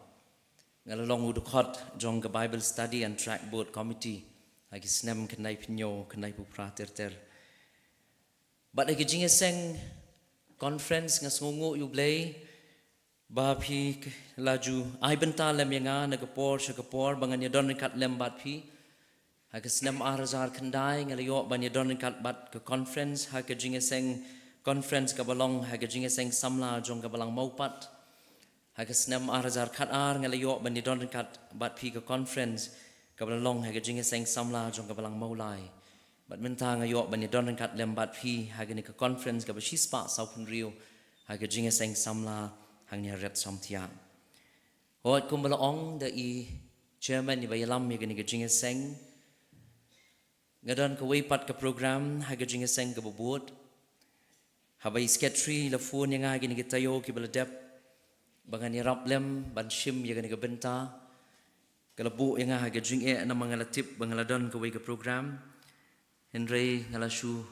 Ngalalong udukot jong ka Bible study and track board committee. Agi snem kanay pinyo, kanay pupra ter. Bat agi jinge seng conference nga sungu yublay. Ba pi laju ay benta lem yanga nagapor siya kapor bangan ya don kat lem bat pi. Agi snem arazar kanday ngalayo ban ya don kat bat ka conference. Hagi jinge seng conference ka balong haga jinge seng samla jong ka balang maupat haga snem arazar khat ar ngalayo ban don kat bat pi ka conference ka balong haga jinge seng samla jong ka balang maulai bat menta ngayo ban don kat lem bat pi haga ni ka conference ka bashispa saupun rio haga jinge seng samla hang ni ret samtia hot kumbala ong da I chairman ni bayalam ni ka jinge seng ngadon ka weipat ka program haga jinge seng ka bubut Habai sketri la phone yang agi ni tayo ki baladep bangan ni raplem ban shim ya ni benta kalabu yang agi jing na mga latip bangaladon ka way ka program henry ngala shu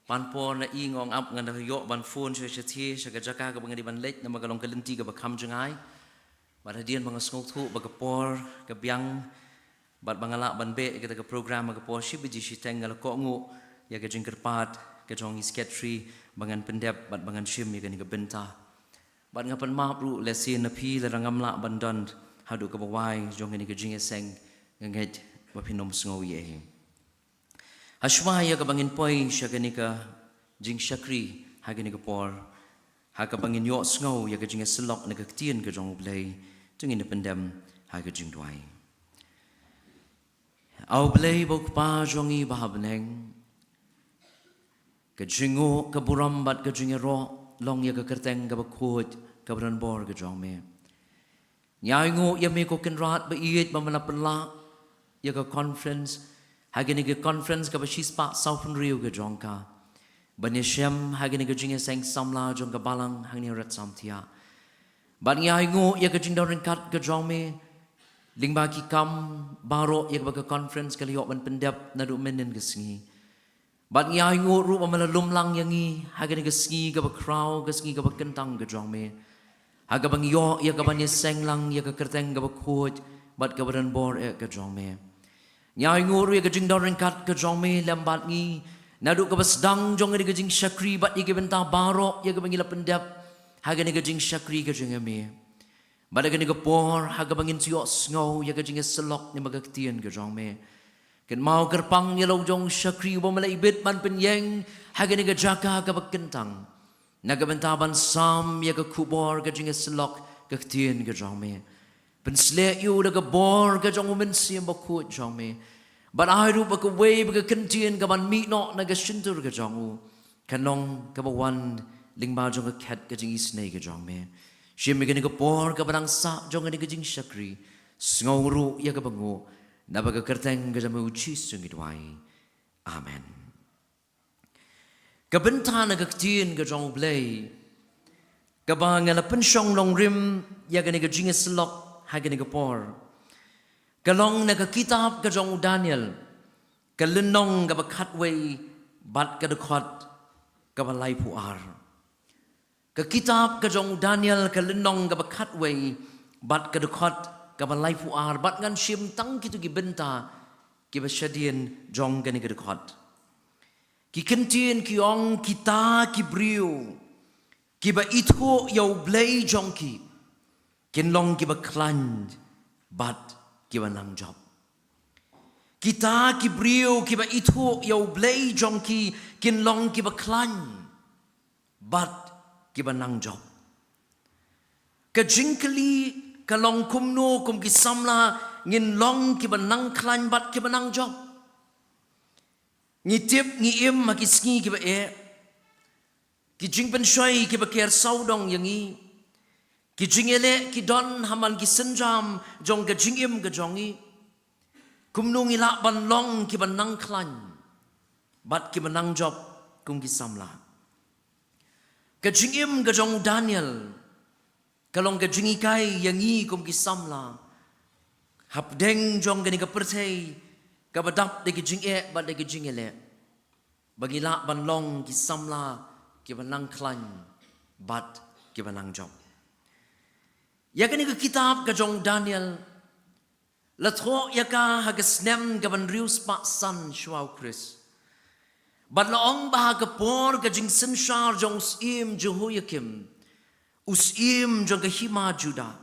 panpo na ingong up ngana yo ban phone sa ti sa ka jaka ka bangadi ban lek na magalong kalinti ka bakam jangai baradian mga ngothu bagapor ka biang bat bangala ban be ka program magapor shibiji shiteng ngala ko ngu ya ka jing kerpat ka jong sketri bangan pendep bat bangan shim ya ni ka benta bat ngapan mapru lesin na pi la rangam la bandon hadu ka bawai jong ni ka jing seng nget wapinom sngo ye hashwa ya ka bangin poi sya ka ni ka jing shakri ha ka ni ka por ha ka bangin yo sngo ya ka jing selok na ka tien ka jong blay tungin na pendem ha ka jing dwai au blay bok pa jongi bahabneng ka jingo ka burambat ka jingero long ya ka kerteng ka bakut ka bran bor ka jongme nyai ngo ya me ko kenrat ba iet ba malapla ya ka conference hagini ka conference ka ba shispa saupun rio ka jongka banishem hagini ka jinge seng samla jong ka balang hangni rat samtia ban nyai ngo ya ka jingdorin kat ka jongme lingba ki kam baro ya ka conference ka liok ban pendep na du menen ka singi Bat ngai ngu ru ma malum lang yangi haga ni gasngi ga ba crow gasngi ga ba kentang ga jong me haga bang yo ya ga ban seng lang ya ga kerteng ga ba khot bat ga ban bor e ga jong me ngai ngu ru ya ga jing dorin kat ga jong me lambat ngi nadu ga ba sedang jong ni ga jing shakri bat ni ga benta baro ya ga bang ila pendap haga ni ga jing shakri ga jing me bat ga ni ga por haga bang siyo sngo ya ga jing selok ni magaktian ga jong me Kan mau kerpang yellow jong shakri bo malai bit man penyeng hagani ga jaka ga bakentang naga bentaban sam ya ga kubor ga jinga selok ga tien ga jongme pensle yu da ga bor ga jong men sim ba ku jongme but I ru ba ga way ba ga kentien ga ban mi no na ga shintur ga jongu kanong ga ba wan lingba jong ga kat ga jing isne ga jongme shim ga ni ga bor ga barang sa jong ga ni ga jing shakri Sngawru ya kabangu nabaga kerteng ga jamu uchi sungidwai. Amen. Kabenta na gaktien ga jong blay. Kabang la pensyong long rim ya ga ga jingis lok ha ga por. Kalong na kitab ga jong Daniel. Kalunong ga bakatway bat ga dekot ga balay puar. Ka kitab ka jong Daniel ka lenong ka bakatway bat ka dekot ka balay puar bat ngan sim tang kitu gibenta ki basyadien jong gani ka dekot. Ki kentien ki ong kita ki brio ki ba itho yaw blay jong ki kinlong ki ba klan bat ki ba nang job. Kita ki brio ki ba itho yaw blay jong ki kinlong ki ba klan bat kiba nang job. Ka jingkali ka long kumno kum ki samla ngin long kiba nang klan bat kiba nang job. Ngi tip ngi im makisngi kiba ki jingpen shoy kiba ker saudong yangi. Ki jingele ki don haman ki senjam jong ka jingim ka jongi. Kumno ngi la ban long kiba nang klan bat kiba nang job kum ki samla. Kajingim kajong Daniel kalong kajingi kai yangi kum kisamla hapdeng jong gani kapertay kabadap de kajing ba de kajingele bagila banlong kisamla kibanang klan bat kibanang job ya gani ka kitab kajong Daniel latho yaka hagasnem gaban rius pa san shwaw Chris Bat laong bahaga por ka jing sensyar jong usim Jehoiakim, usim jong kahima Juda.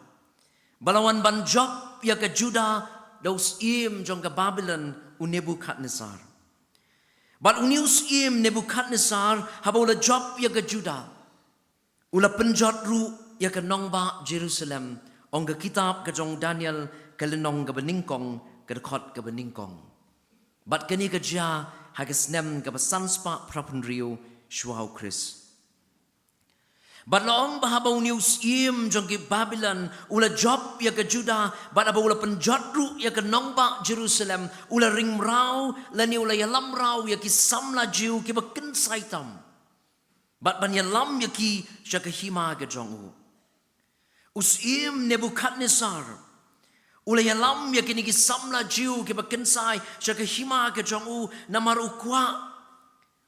Balawan ban job ya ka Juda da usim jong ka Babylon u Nebukadnezar. Bat uni usim Nebukadnezar habaula job ya ka Juda. Ula penjot ru ya ka nongba Jerusalem ong ka kitab ka jong Daniel ka lenong ka beningkong ka dekot ka beningkong. Bat kani ka jia hagasnem ka basanspa prapunrio shwaw Chris. Bat laong bahabaw ni usim jong ki Babylon ula job ya ka Juda bat aba ula penjotru ya ka nongba Jerusalem ula ringmraw lani ula yalamraw ya ki samla jiu ki bakin saitam. Bat ban yalam ya ki siya kahima ka jong u. Usim Nebukadnezar ula yalam ya kini kisamla jiu ke bakensai siya kahima ke jongu na marukwa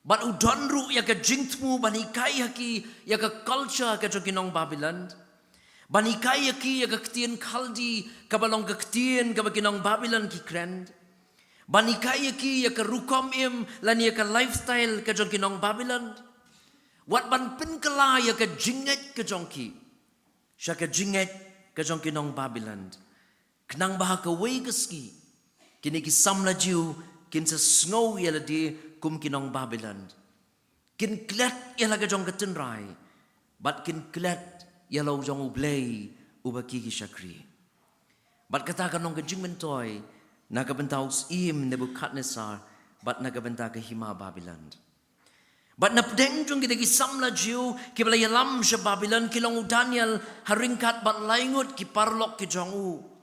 bat udonru ya ka jingtmu banikai haki ya ka culture ke joginong Babylon banikai haki ya ka ktien kaldi kabalong ka ktien ka baginong Babylon ki krend banikai haki ya ka rukom im lani ya ka lifestyle ke joginong Babylon wat ban pinkala ya ka jinget ke jongki siya ka jinget ke jongkinong Babylon Kenang bahaka way kaski kini kisamla jiu kin sa snow yala di kum kinong Babylon. Kin klet yala ka jong katinray bat kin klet yala jong ublay ubaki ki shakri. Bat kata ka nong kajing mentoy nagabentaw im Nebukadnezar bat nagabenta ka hima Babylon. Bat napdeng jong kita kisamla jiu kibala yalam sa Babylon kilong Daniel haringkat bat laingut ki parlok ki jong u.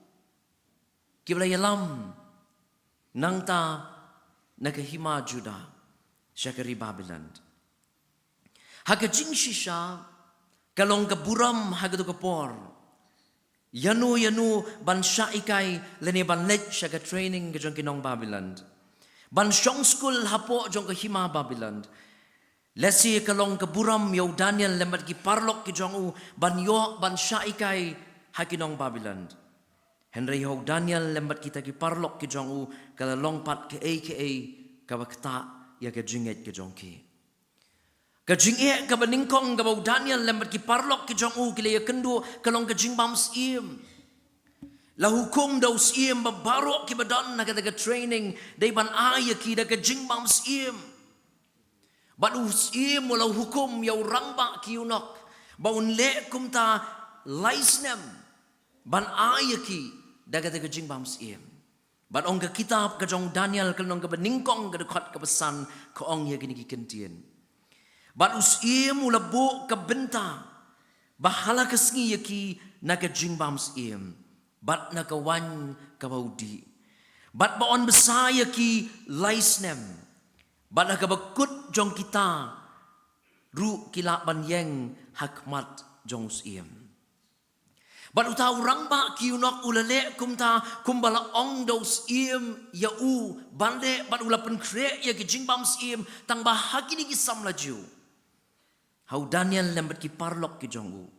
Kibla yalam nangta nakahima Juda syakari Babylon. Hakajing shisha kalong kaburam hagado kapor. Yanu ban syaikai lene ban let syaka training kajong kinong Babylon. Ban syong school hapo jong kahima Babylon. Lesi kalong kaburam yaw Daniel lemat ki parlok ki jong u ban yo ban syaikai hakinong Babylon. Henry Hog Daniel lembat kita ki parlok ki jong u kala longpat ke aka kabakta ya ke jinget ke jongki. Ka jinget ka beningkong ka Daniel lembat ki parlok ki jong u kila ya kendo kalong ka jingbam sim. La hukum daw sim babaro ki badan na kata training day ban aya ki da ka jingbam sim. Bat usim wala hukum yaw rangba ki unok baun le kumta laisnem ban aya ki dagat ka jingbam sim. Bat ong ka kitab ka jong Daniel kalong ka beningkong ka dekat ka pesan ka ong ya gini kentien. Bat usim ula bo ka benta bahala kasngi yaki na ka jingbam sim. bat na kawan kabaudi. Bat baon besaya ki laisnem. Bat na kabakut jong kita ru kila ban yeng hakmat jong siem. Bat uta urang ba ki unok ulale kumta kumbala ong dos iem ya u bande bat ula pen kre ya ki jingbam siem tang bahagi ni ki samlaju. Hau Daniel lembat ki parlok ki jong u.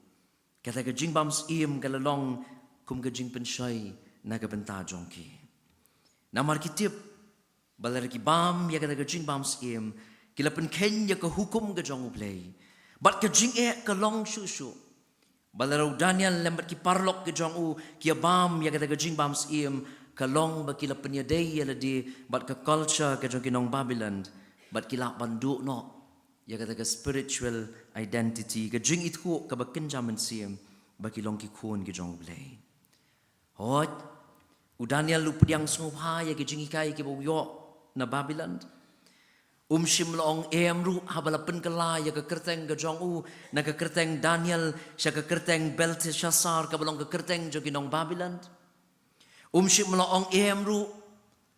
Kata ke jingbam siem kalalong kum ke jing pen syai na ke benta jong ki. Namar kitip balar ki bam ya kata ke jingbam siem kila pen ken ya ke hukum ke jong u play. Bat ke jing ke long shu shu. Balarau Daniel lembat ki parlok ke jong u kia bam ya kata ke jing bam siem kalong ba kila penyadai ya ladi bat ke culture ke jong kinong Babylon bat kila bandu no ya kata ke spiritual identity ke jing itu ke ba kenjaman siem ba kilong ki kun ke jong blay. Hot u Daniel lu pediang sngupha ya ke jing ikai ke ba yo na Babylon. Shim loong ru habalapen kala ya ke kerteng ke jong u na ke kerteng Daniel sya ke kerteng Belteshazzar ke balong ke kerteng joginong Babylon. Shim loong ru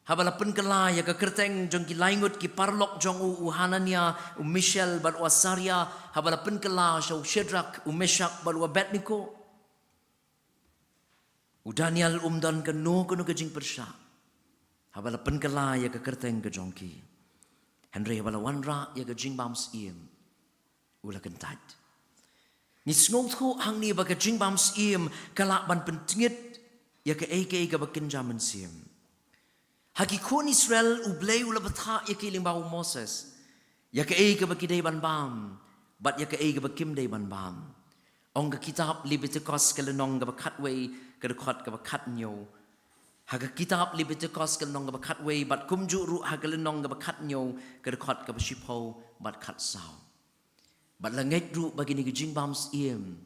habalapen kala ya ke kerteng jong ki laingut ki parlok jong u Hanania Mishael bat Asaria habalapen kala sya Shadrach Meshach bat Abednego. Daniel dan ke no ke jing persya habalapen kala ya ke kerteng ke jong ki. Henry wala wanra ya ke jingbam siem ula kentat. Ni snong thu hang ni ba ke jingbam siem kala ban pentingit ya ke ke ba kenjaman siem. Haki kon Israel ublay ula batha ya ke limbau Moses. Ya ke ba kidai ban bam bat ya ke ba kim dai ban bam. Ong ke kitab Leviticus ke lenong ga ba katway ke dekat ga ba katnyo. Haga kitab Leviticus ke nong ga kat way bat kumju ru haga lenong ga kat nyo ke dekat ga shipo bat kat sao. Bat langit ru bagi ni jingbam siem.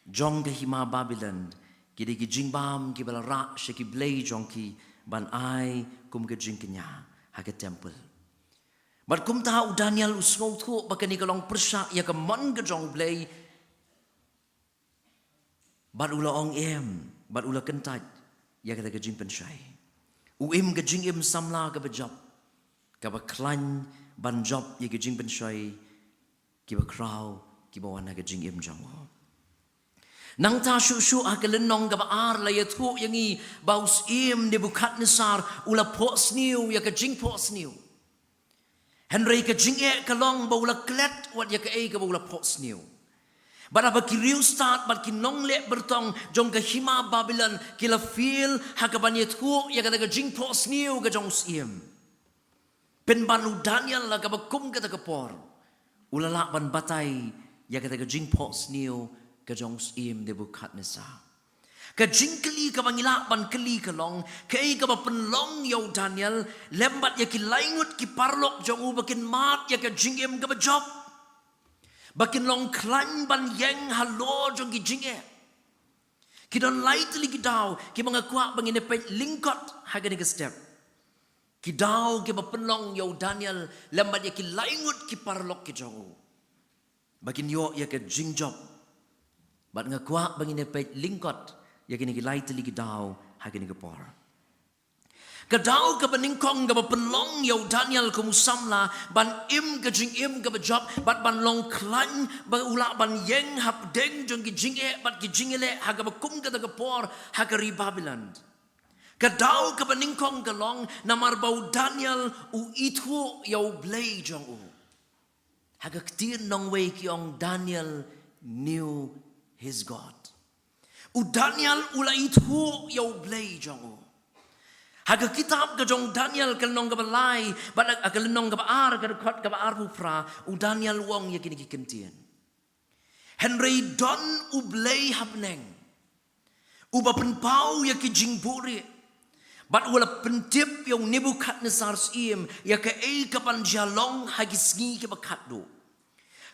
Jong ke hima Babylon kidi ki jingbam ki balara she ki blay jong ki ban ai kum ke jing kenya haga temple. Bat kum ta u Daniel usngau thu bagi ni kalong persa ya ke mon ke jong blay. Bat ula ong bat ula kentat ya kata ke jing pensyai. Ke jing samla ke bejab. Ke ba klan ban job ya ke jing pensyai. Ki ba kraw ki ba wana ke jing jang. Nang ta shu ke lenong ke ba ar la ya thu yang i baus Nebukadnezar ula pos niu ya ke jing pos niu. Henry ke jing ke long ba ula klet wat ya ke ba ula pos niu. Bara baki riu start bat kinong le bertong jong ke hima Babylon kila feel hakaban yet hu ya kata ke jing pos niu ke jong siem. Pen banu Daniel la kabakum kata ke por. Ulala ban batai ya kata ke jing pos niu ke jong siem Nebukadnezar. Ke jing keli ke bangila ban keli ke long ke ka ba penlong yo Daniel lembat ya ki laingut ki parlok jong u bakin mat ya ke jing ke ba job. Bakin long klan ban yang halo jong ki jinge. Ki don light li ki daw ki mga kwa bangine pe lingkot haga ni step. Ki daw ki ba penlong yo Daniel lambat ya ki laingut ki parlok ki jong. Bakin yo ya ke jing job. Bat nga kwa bangine pe lingkot ya ki light li ki daw haga ni por. Kadau ke peningkong ke penlong yo Daniel ke musamla ban ke jing ke job bat ban long klan ba ula ban yeng hap deng jong ki jing bat ki jingele haga kum ke por haga ri Babylon. Kadau ke peningkong ke long namar bau Daniel u itu yo blay jong u. Haga ktin nong way ki ong Daniel knew his God. U Daniel ula itu yo blay jong u. Haga kitab ke jong Daniel ke nong ke balai bat ke nong ke ar ke dekat ke ar pupra u Daniel wong ya kini kentien. Henry don u blay hapneng. U ba penpau ya ki jingburi. Bat wala pentip yang Nebukadnezar siem ya ke ke pan jalong hagi sngi ke bakat do.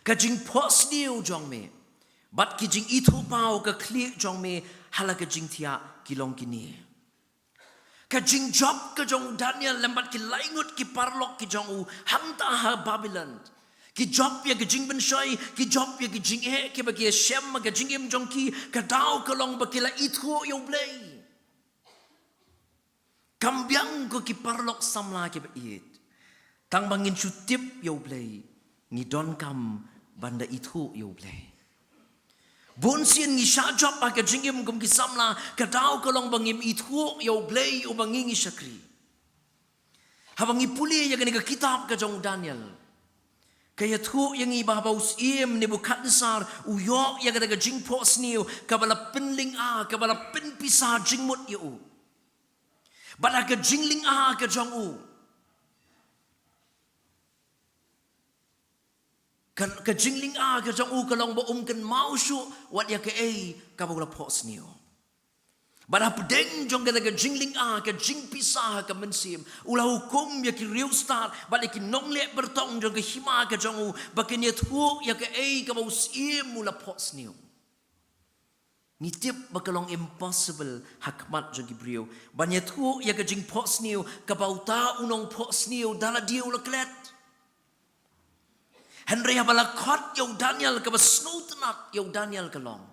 Ke jing pos niu jong me. Bat ki jing itu pau ke klik jong me hala ke jing tia kilong kini. Kajing job ke jong Daniel lembat ki laingut ki parlok ki jong u hamta ha Babylon. ki job ya ke jing ben shoi ki job ya ke jing he ke ba ke shem ma ke jing im jong ki ka dau ka long ba ke la ithu yo blei kambiang ko ki parlok samla ke ba it tang bangin chutip yo blei ngi don kam banda ithu yo blei bon sien ngi sha job ba ke jing im kum ki samla ka dau ka long bangim ithu yo blei u bangingi shakri habangi puli ya ke kitab ka jong Daniel kaya thu yang iba baus im Nebukadnezar uyo ya kada jing po sniu kabala penling a kabala pen pisa jing mut yu bala ka jingling a ka jong u ka jingling a ka jong u ka long ba kan mau shu wat ya ka kabala po sniu bala pedeng jong kada ka jingling a ka jing pisah ka mensim ulah hukum ya ki riu start bala ki nong le bertong jong ka hima ka jong u bakin ya thu ya ka ka bau sim mula pos niu ngitip bakalong impossible hakmat jong ki brio ban ya thu ya ka jing pos niu ka bau ta unong pos niu dala dia ula klet Henry habala khot yo Daniel ka ba snoutenak yo Daniel ka long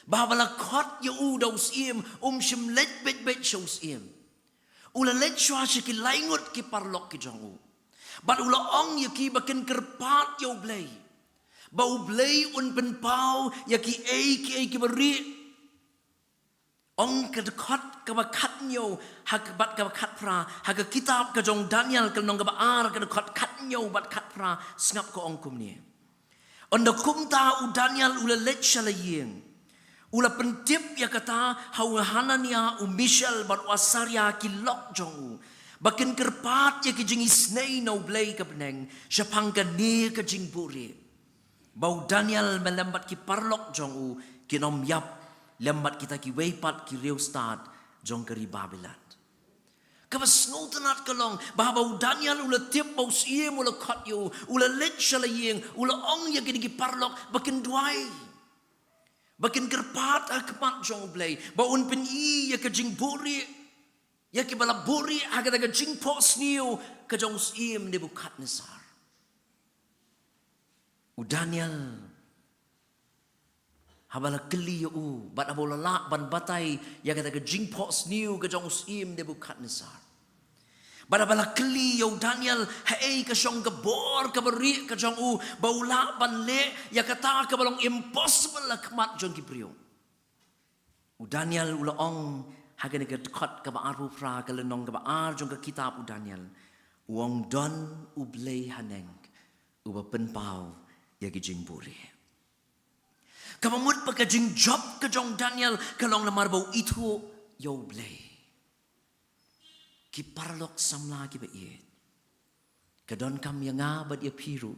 Babala kot ya u daus im shim let bet shows im. Ula let shwa ki laingot ki parlok ki jong u. But ula ong ya ki bakin kerpat yo blay. Bau blay un pen pau ya ki ki beri. Ong ka kot ka ba kat nyo hak bat ka ba kat pra hak kitab ka jong Daniel ka nong ka ba ar ka kot kat nyo bat kat pra ngap ko ong kum ni. Onda kum ta u Daniel ula let shalayeng. Ula pentip ya kata hawa Hanania u Mishael bar wasaria ki lok jong u bakin kerpat ya ki jing isnei no blay ka beneng syapang ka ni ka jing buri bau Daniel melembat ki parlok jong u ki nom yap lembat kita ki weipat ki riu start jong kari Babylon kabas ngotenat kalong bau Daniel ula tip bau sie ula kat yo ula let shalayeng ula ong ya ki parlok bakin duai Bakin kerpat akmat jong blay baun pen ya ka jing buri ya ki bala buri aga ka jing pos niu ka jong sim Nebukadnezar u Daniel habala kli u bat abola la ban batai ya ka jing pos niu ka jong sim Nebukadnezar Bala kli yo Daniel ka syong ka bor ka beri ka jong u baula ban le ya kata ka balong impossible la kmat jong kibrio. U Daniel ula ong hagen ka dekat ka ba aru fra ka lenong ka ba ar jong ka kitab u Daniel. Uong don u blay haneng u ba pen pau ya ki jing buri. Ka mamut pa ka jing job ka jong Daniel ka long lamar bau itu yo blay. Ki parlok samla ki ba iet. Kadon kam yang abad ya piru.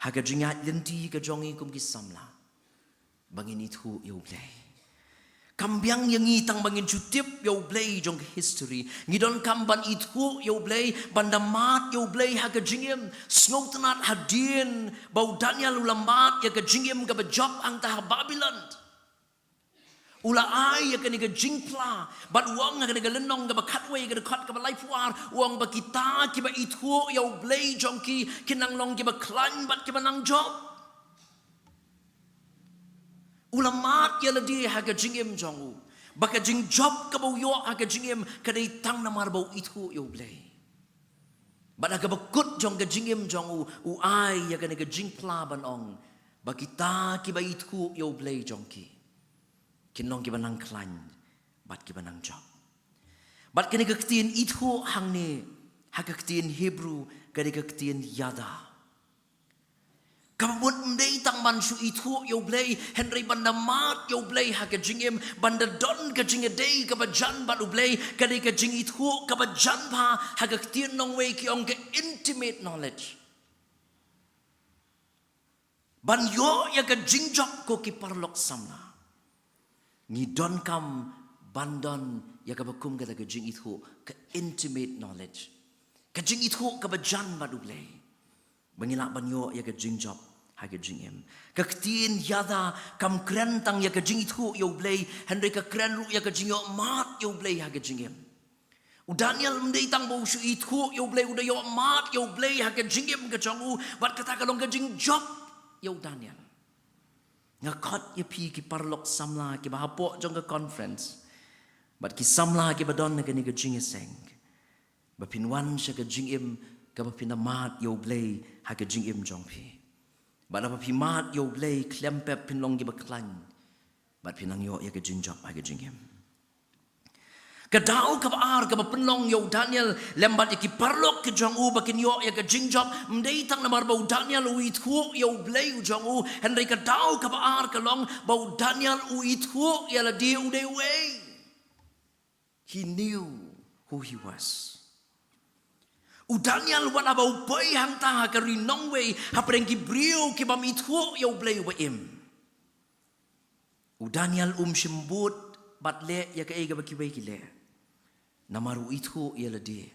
Haga jingat lenti ka jongi kum ki samla. Bangin itu yo blay. Kambiang yang itang bangin jutip yo blay jong history. Ngidon kamban itu yo blay. Bandamat yo blay haga jingim. Snoutenat hadin. Bau Daniel ulamat ya ka jingim ka ba job ang taha Babylon. Ula ai ya kani ka jingpla bat uang ka ni lenong ka bakatway ka kat ka balai puar uang ba kita ki ba itu ya blay jongki kinang long ki ba klan bat ki ba nang job ula mat ya ladi ha ka jingim jongu ba ka jing job ka ba yo ha ka jingim ka dai tang na mar ba itu ya blay bat ka ba kut jong ka jingim jongu u ai ya kani ka jingpla ban ong ba kita ki ba itu ya blay jongki Kinong kiba nang klan, bat kiba nang job. Bat kani kaktiin itho hang ni, hakaktiin Hebrew, kani kaktiin yada. Kamamut mday tang mansu itho yo blay, Henry banda mat yo blay hakajingim, banda don kajing day kabajan bat ublay, kani kajing itho kabajan pa, hakaktiin nong way kiong ka intimate knowledge. Ban yo ya kajing job ko kiparlok samla. Ngidon kam bandon ya kabakum kata kajing itu ke intimate knowledge. Kajing itu kabajan badublay. Bangilak banyo ya kajing job ha kajing em. Kaktiin yada kam krentang ya kajing itu yo blay. Henry ka kren ru ya kajing yo mat yo blay ha kajing em. Daniel mendei tang bau su itu yo blei udah yo mat yo blei ha ke jingim ke jongu bat kata kalong ke jing job yo Daniel ngakot ye pi ki parlok samla ki bahapo jong ke conference bat ki samla ki badon ke ni ke jing seng ba pinwan sha ke jingim ke ba pinamat yo blei ha ke jingim jong pi bat apa pi mat yo blei klempep pinlong ki ba klan bat pinang yo ye ke jing job ha ke jingim Kadau ka baar ka penlong yo Daniel lembat iki parlok ke jong u bakin yo ya ke jingjop mdei tang namar bau Daniel u ithu yo blei u jong u henry kadau ka baar ka long bau Daniel u ithu ya la dia u de way. He knew who he was. U Daniel wan abau boy hang ta ka rinong way ha preng ki brio ki bam ithu yo blei wa im. U Daniel shimbut bat le ya ka ega baki way ki le. Namaru itu ialah dia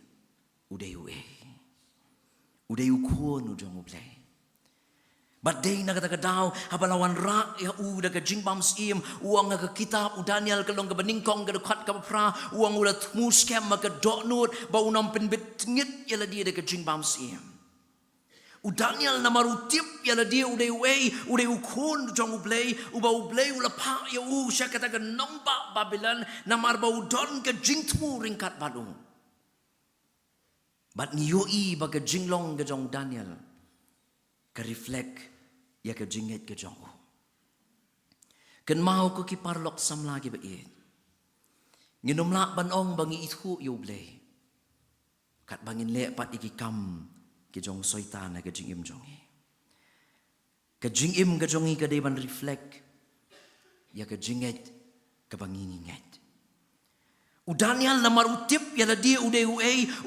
udayu udayu kuon ujong ublay. Badai na kata kadau habalawan rak ya udah ke jingbam sim uang ke kitab u Daniel kelong ke beningkong ke dekat ke pra uang udah muskem ke doknut bau nam penbet ngit ialah dia ke jingbam sim. U Daniel namaru tip ialah dia udayu kuon ujong ublay ubau ublay ulapa ya sya kata ke nomba Babylon namar bau don ke jingtu ringkat badung. Bat niyoi baga jinglong ke jong Daniel ke reflect ya ke jinget ke jong. Ken mau ko ki parlok samla ke bait. Nginomla banong bangi itu yo blay. Kat bangin le pat iki kam ke jong soitan ke jingim jongi. Ke jingim ke jongi ke deban reflect ya ke jinget ke banginginget. U Daniel namar utip ya la dia ude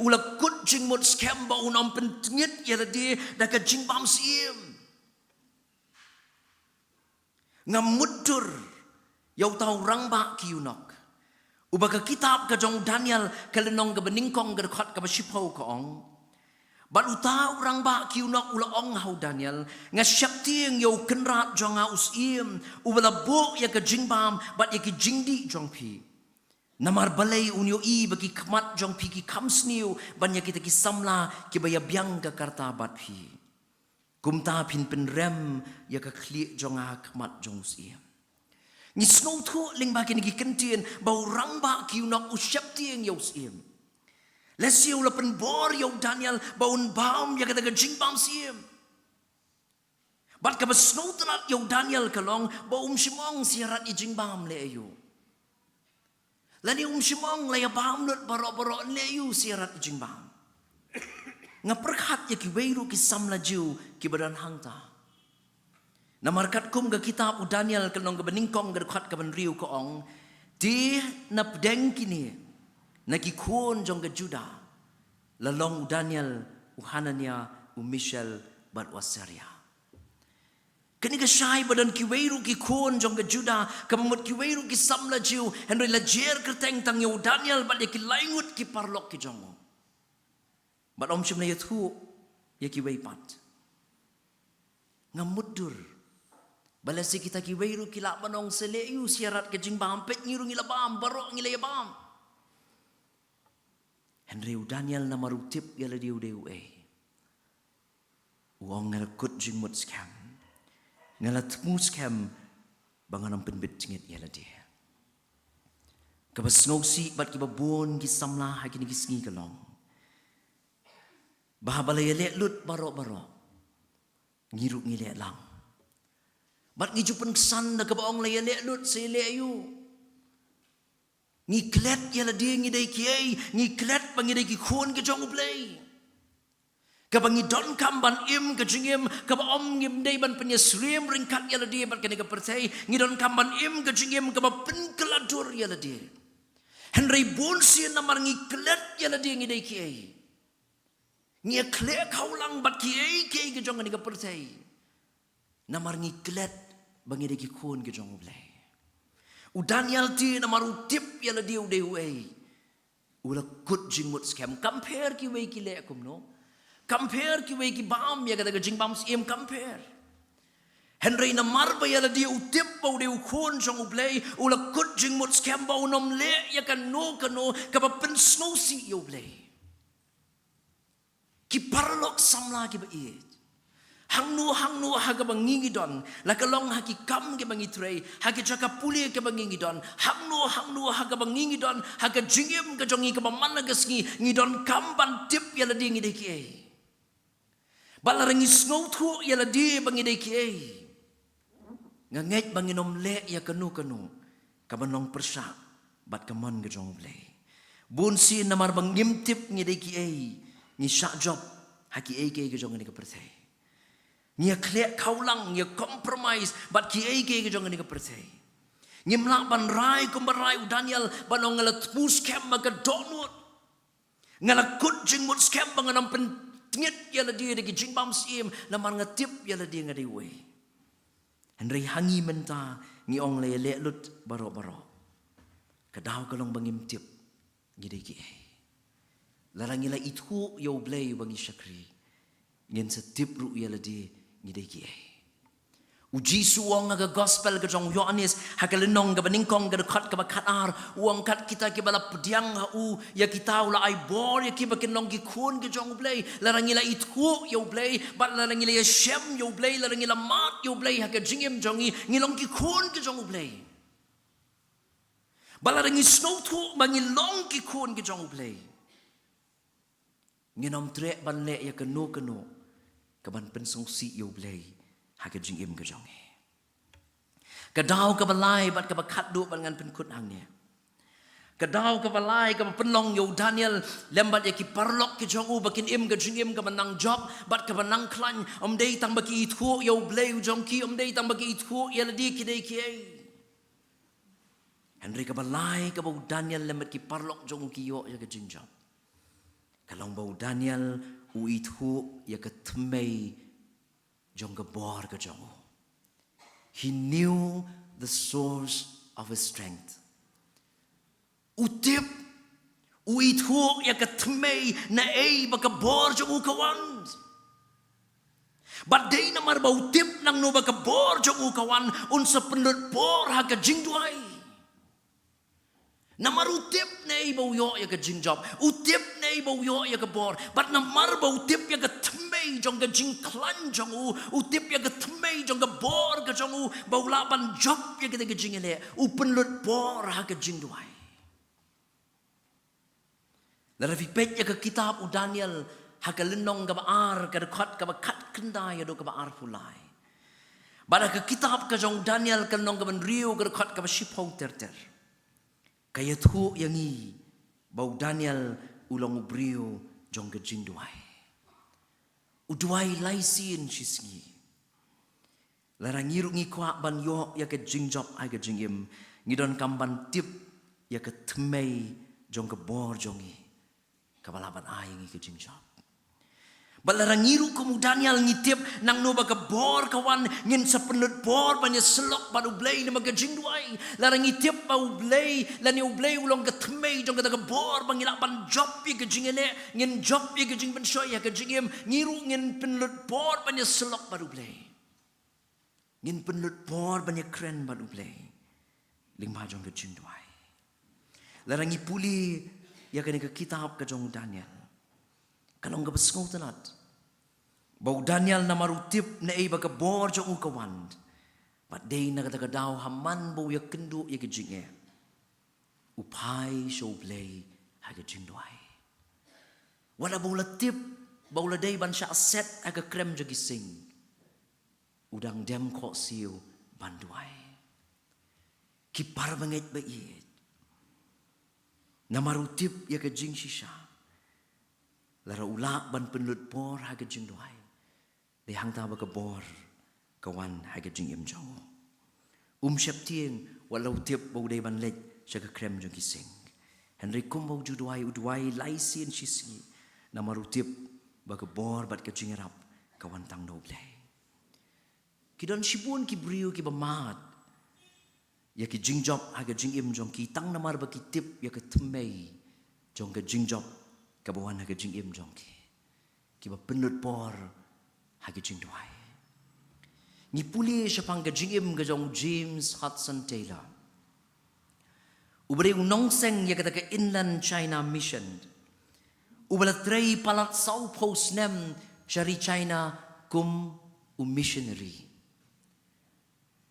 ula kut jing mot scam ba unam pentngit ya la dia da ke jing bam sim. Ngamudur yau tau rang ba kiunok. Uba ke kitab ke jong Daniel ke lenong ke beningkong ke dekat ke besipau ke ong. Bat uta orang ba kiunok ula ong hau Daniel nga syakti yang yo kenrat jong aus im ubala bo ya ke jingbam bat ya ke jingdi jong pi namar balai unyo bagi kemat jong pi ki kamsniu banya kita ki samla ki baya biang ke karta bat pi kumta pin penrem ya ke kli jong kemat jong us im ni snow thu ling ba ki ni kentien ba orang ba kiunok usyakti yang yo us im Lesiu lapan bor yo Daniel baun baum ya kata jing bam sim. Bat ka snow tenat yo Daniel kalong baum simong siarat i jing bam le yo. Lani simong la ya bam lut barok le yo siarat i jing bam. Ngaperkhat ya ki weiru ki samla jiu ki badan hangta. Namarkat kum ga kitab u Daniel kalong ga beningkong ga khat ka ban riu ko ong di na pedeng kini. Naki kuon jong ke Juda, lalong Daniel, Hanania, Mishael, bat Wasaria. Kini ke syai badan kiweiru ki kuon jong ke Juda, kamamut kiweiru ki samla jiu, henry lajer kerteng tang yo Daniel bat ki laingut ki parlok ki jongo. Bat om shim na yathu ya ki weipat. Ngamudur. Balasi kita kiweiru ki lak manong seleu siarat ke jing bampet ngiru ngilabam barok ngilayabam. Henry Daniel namaru tip yala dia ude uang ngala kut jing mut scam ngala tmu scam banganam penbit jingit yala dia kabas ngausi bat ki babon ki samla ha ki sngi kalong bahabala yale lut barok ngiruk ngile lang bat ngijupen kesan da kabaong la yale lut sele yu ngiklet yala dia ngidai kiai ngiklet bangidai ki khon ke jong ublay ka bangi don kam ban im ke jingim ka ba om ngim dei ban penyesrim ringkat yala dia ban kene ka percay ngidon kam ban im ke jingim ka ba pen keladur yala dia henry bonsi namar ngiklet yala dia ngidai kiai ngiklet kaulang bat kiai ke jong ngani ka percay namar ngiklet bangidai ki khon ke jong ublay U Daniel ti namaru tip yala dia ude ula kut jingmut scam compare ki wei ki le akum no compare ki wei ki bam ya kata jing bam sim compare Henry na marba ya la dia utip bau dia ukon jong ublay ula kut jing mut scam bau nom le ya kan no kapa pen snow si yo blay. Ki parlok samla ki ba it. Hang nu haga bangingi don la kalong haki kam ke bangi trei haki jaka puli ke bangingi don hang nu haga bangingi don haga jingim ke jongi ke mamana ke ski ngi don kam ban tip ya la dingi de ki. Balarangi snow thu ya la di bangi de ki. Ngangit banginom le ya kanu kabanong persak bat kaman ke jong ble bun si namar bangim tip ngi de ki ngi syak job haki ke jong ni ke perthai ngi khlek khaulang ngi compromise bat ki ke jong ni ke perthai ngi mlak ban rai kum rai Daniel banong ngala tpus kem ma ke donut ngala kut jing mut scam banganam pen ngit ya la di de ki jing bam sim namar ngatip ya la di ngadi we Henry hangi menta ngi ong le lut baro kadau kalong bangim tip ngide ki larang ila itu yo blay bangi syakri ngin setip ru ya ladi ngide ki uji suang aga gospel ga jong Yohanes hakalenong ga baningkong ga khat ka bakhatar uang kat kita ki bala pediang u ya kita ula ai bor ya ki bakinong ki khun ga jong blay larang ila itu yo blay bat larang ila ya shem yo blay larang ila mat yo blay haka jingim jongi ngilong ki khun ga jong blay balarang i snow tu mangilong ki khun ga jong blay nginom tre ban le ya kanu ka ban pensong si yo blay haka jingim ke jong kadau ka balai bat ka bakhat du ban ngan pen kut hang ne kadau ka balai ka penlong yo Daniel lembat ya ki parlok ki jong u bakin im ka jingim ka banang job bat ka banang klan om dei tang baki thu yo blay jong ki om dei tang baki thu ya la di ki dei ki Henry ka balai ka bau Daniel lembat ki parlok jong ki yo ya ka jing job kalong bau Daniel u itu ya ka tmei jong ka bor ka jong. He knew the source of his strength. Utip uithu ya ka tmei na baka bor jong ukawan. But day na mar ba utip nang no baka bor jong ukawan unsa penut bor ha ka jingduai. Namar utip na bau yo ya ka jingjob. Utip na bau yo ya ka bor. But namar ba utip ya ka tmei jong ka jingklan jong utip ya ka tmei jong ka bor ka jong bau laban job ya ka jingele. Upenlut bor ha ka jingduai. Larafi pet ya ka kitab u Daniel ha ka lenong ka baar ka dekat ka bakat kendai ya do ka baar pulai. Bada ka kitab ka jong Daniel ka nong ka ban riu ka dekat ka shipong ter. Kaya thu yang i bau Daniel ulong ubrio jong gejing duai. Uduai laisin shisngi. Larang iru ngi kwa ban yo ya gejing job ai gejing im ngidon kamban tip ya ke tmei jong ke bor jongi. Kabalaban ai ngi gejing job. Balarang iru kamu Daniel ngitip nang no baka bor kawan ngin sa penut bor banya selok badu blay na magajing duai larang ngitip bau blay lani blay ulong ka tmei jong ka bor bangila ban job pi gajing ene ngin job pi gajing ban shoy ya gajing em ngiru ngin penut bor banya selok badu blay ngin penut bor banya kren badu blay lingma jong gajing duai larang ipuli ya kani ka kitab ka jong Daniel. Kalau enggak besengau tenat, bau Daniel nama rutip na baka bor jong ukawan, but day na kata kadau haman bau ya kendu ya kejinge, upai show play ha kejing doai. Wala bau latip bau la day ban sya aset aga krem jagi sing, udang dem kok siu banduai, kipar bangit bait, nama rutip ya kejing shisha. Lara ulak ban penlut bor haga jing doai. Di hang ta baka bor kawan haga jing im jong. Syap tieng walau tip bau dai ban lek syaga krem jong kising. Henry kum bau ju doai udwai laisin shisngi. Nama rutip baka bor bat ka jing rap kawan tang do blai. Kidon shibun ki brio ki bamat. Ya ki jing job haga jing im jong ki tang namar baki tip ya ka tmei jong ka jing job kabawan haga jing im jong ki. Kiba penut por haga jing duai. Ni puli siya pang gajingim gajong James Hudson Taylor. Ubari unongseng ya kata ke Inland China Mission. Ubala trei palat South Post nem syari China kum missionary.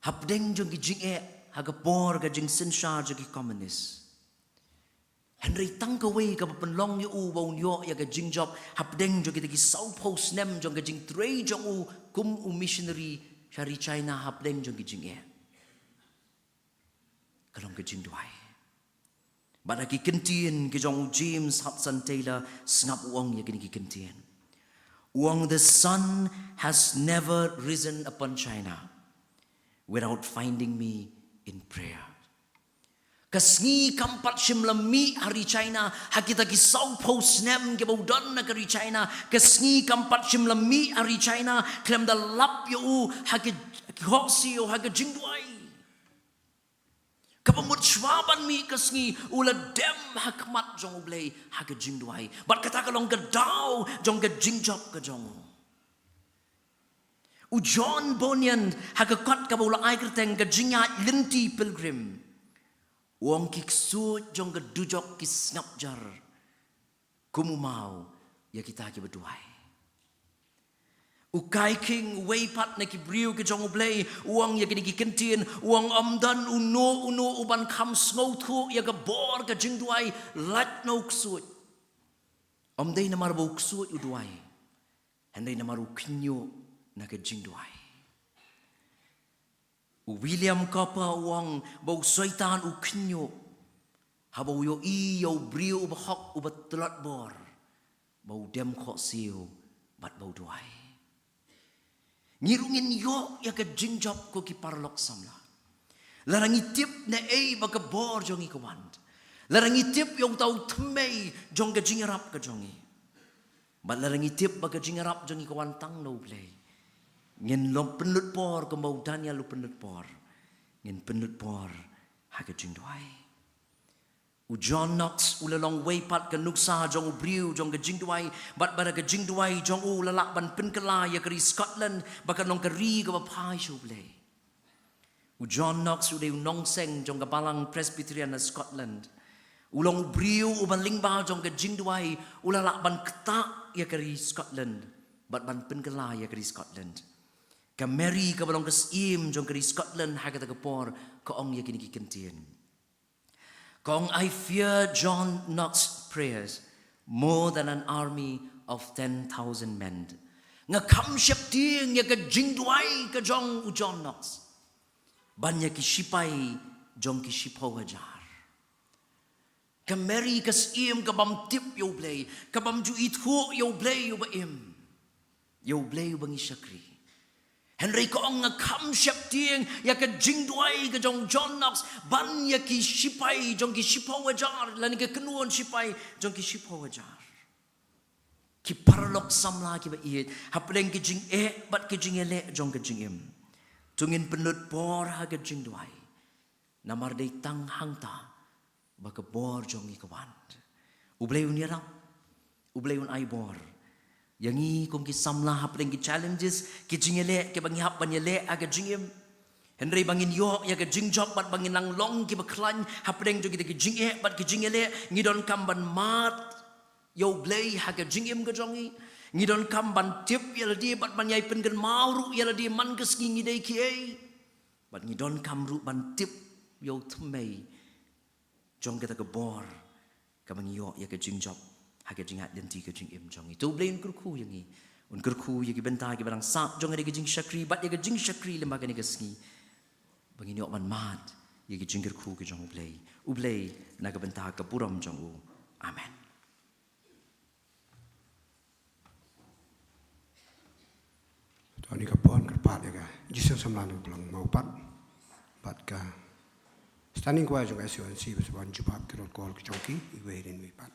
Hapdeng jong gijing hagapor gajing sinsha jong communist. Henry tangkaway ka penlong yu bau nyo ya gajing job hapdeng jong gitagi South Post nem jong gajing trei jong kum missionary syari China hapdeng jong gijing kalong gajing duai. Bada ki kentien ki jong James Hudson Taylor snap uang ya kini ki kentien. Uang the sun has never risen upon China without finding me in prayer. Kasngi kampat shimlami hari China hakita ki South Post nem ke baudan na kari China kasngi kampat shimlami hari China klem da lap yo hakit hoksi yo hakit jingduai. Kapamut shwaban mi kasngi ula dem hakmat jong ublay haga jingduai. Bat kata kalong gadaw jong gajingjop ka jong. U John Bunyan haga kot kabula ay kerteng gajinga linti pilgrim. Uang kiksut jong gadujok kis ngapjar. Kumumau ya kita ki berduai. Ukai king weipat na kibriu ke jong ublay uang ya kini kentien uang amdan uno uban kam sngotu ya ke bor ke jingduai lat no ksut amday na marbo ksut uduai henday na maru kinyo na ke jingduai William Copper uang bau soitan u kinyo habau yo i yo briu ubahok ubat telat bor bau dem kok siu bat bau duai ngirungin yo ya ke jingjop ko ki parlok samla. Larang itip na baka bor jong ikawand. Larang itip yung tau tmei jong ka jingarap ka jongi. But larang itip baka jingarap jong ikawand tang no play. Ngin long penut por kembau danya lu penut por. Ngin penut por haga jingduai. U John Knox ulalong way pat ka nuksa jong ubriu jong gajing duai bat bara gajing duai jong u lalak ban penkela ya kari Scotland baka nong kari ka bapai shuble. U John Knox ude nongseng jong kabalang Presbyterian na Scotland. Ulong ubriu uban lingba jong gajing duai ulalak ban ketak ya kari Scotland bat ban penkela ya kari Scotland. Ka Mary ka balong kasim jong kari Scotland hagata kapor ka ong ya kini kikentien. Kong I fear John Knox's prayers more than an army of 10,000 men. Nga kam siap ting ya ka jingduai ka jong u John Knox. Banya ki sipai jong ki sipaw hajar. Ka Mary kas im ka bam tip yo blay. Ka bam ju ithu yo blay yo ba im. Yo blay yo bangi syakri. Henry ko ang ngakam siap tieng ya ka jingduai ka jong John Knox ban ya ki sipai jong ki sipaw wajar lani ka kenuan sipai jong ki sipaw wajar ki parlok samla ki ba iet hapleng ki jing bat ki jing ele jong ka jing im tungin penut por ha ka jingduai namar dei tang hangta ba ka bor jong ikawan ublay unira ublay un ai bor Yangi kung kisamla hapling ki challenges ki jingele ke bangi hap banyele aga jingim Henry bangin yo ya ke jingjok bat bangin nang long ki baklan hapling jo ki jinge bat ki jingele ngidon kamban mat yo blay ha ke jingim ga jongi ngidon kamban tip yala di bat banyai pengen mauru yala di man kes ngi dei ki bat ngidon kamru ban tip yo tmei jong kita ke bor ka bangi yo ya ke jingjok Haga jingat dan tiga jing im jong itu blame kurku yang ini un kurku yang bentar yang barang sak jong ada jing syakri bat yang jing syakri lembaga ni kesni bagi ni okman mat yang jing kurku ke jong ublay naga bentar ke puram jong u amen Tani kapon kerpat ya ka jisung samlan ulang mau pat ka standing kwa jong SUNC besaban jubab kirol kol ke jongki iwe den wi pat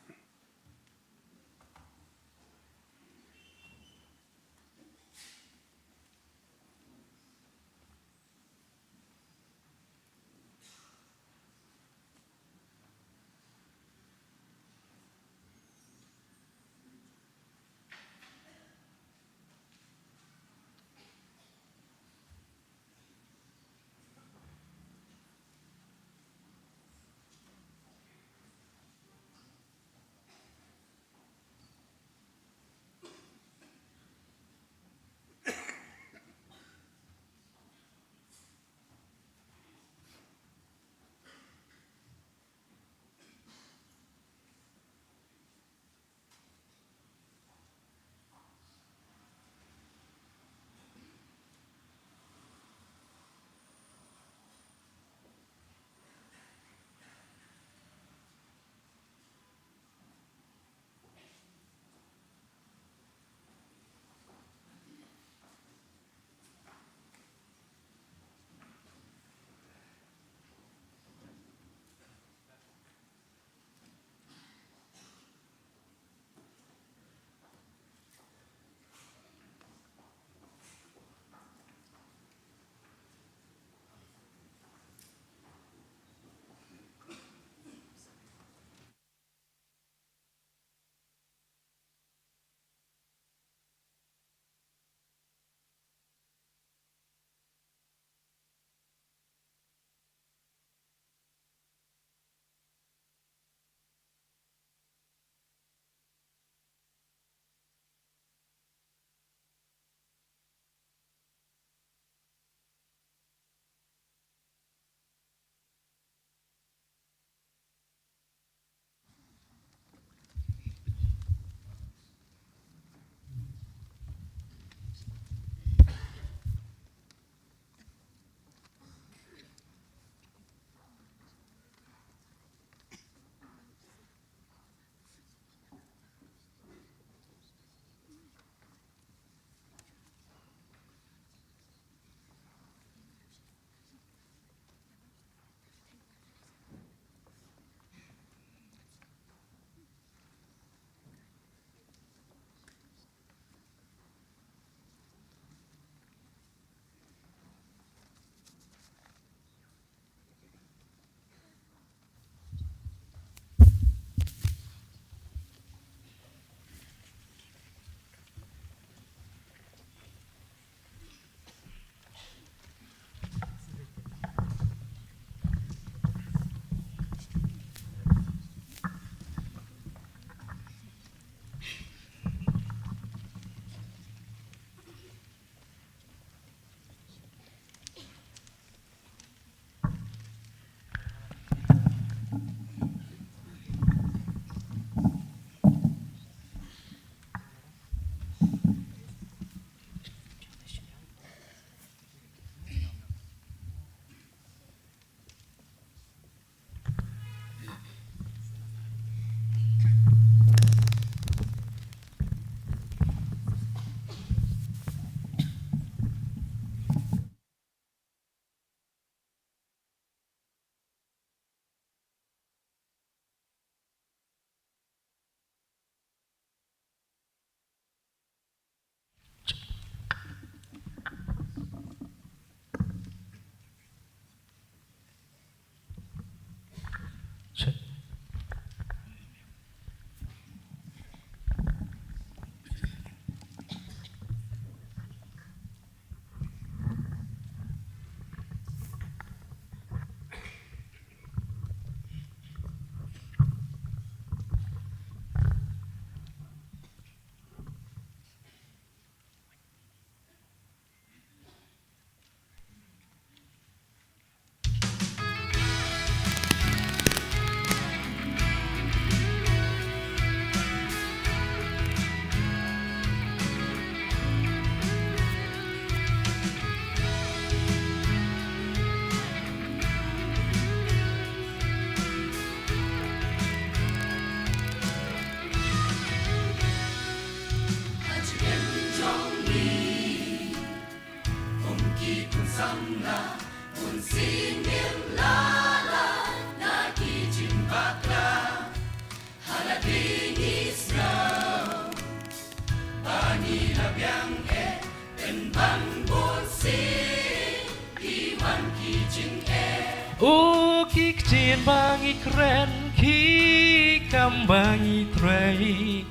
Kiên bangi kren khi cam bangi trei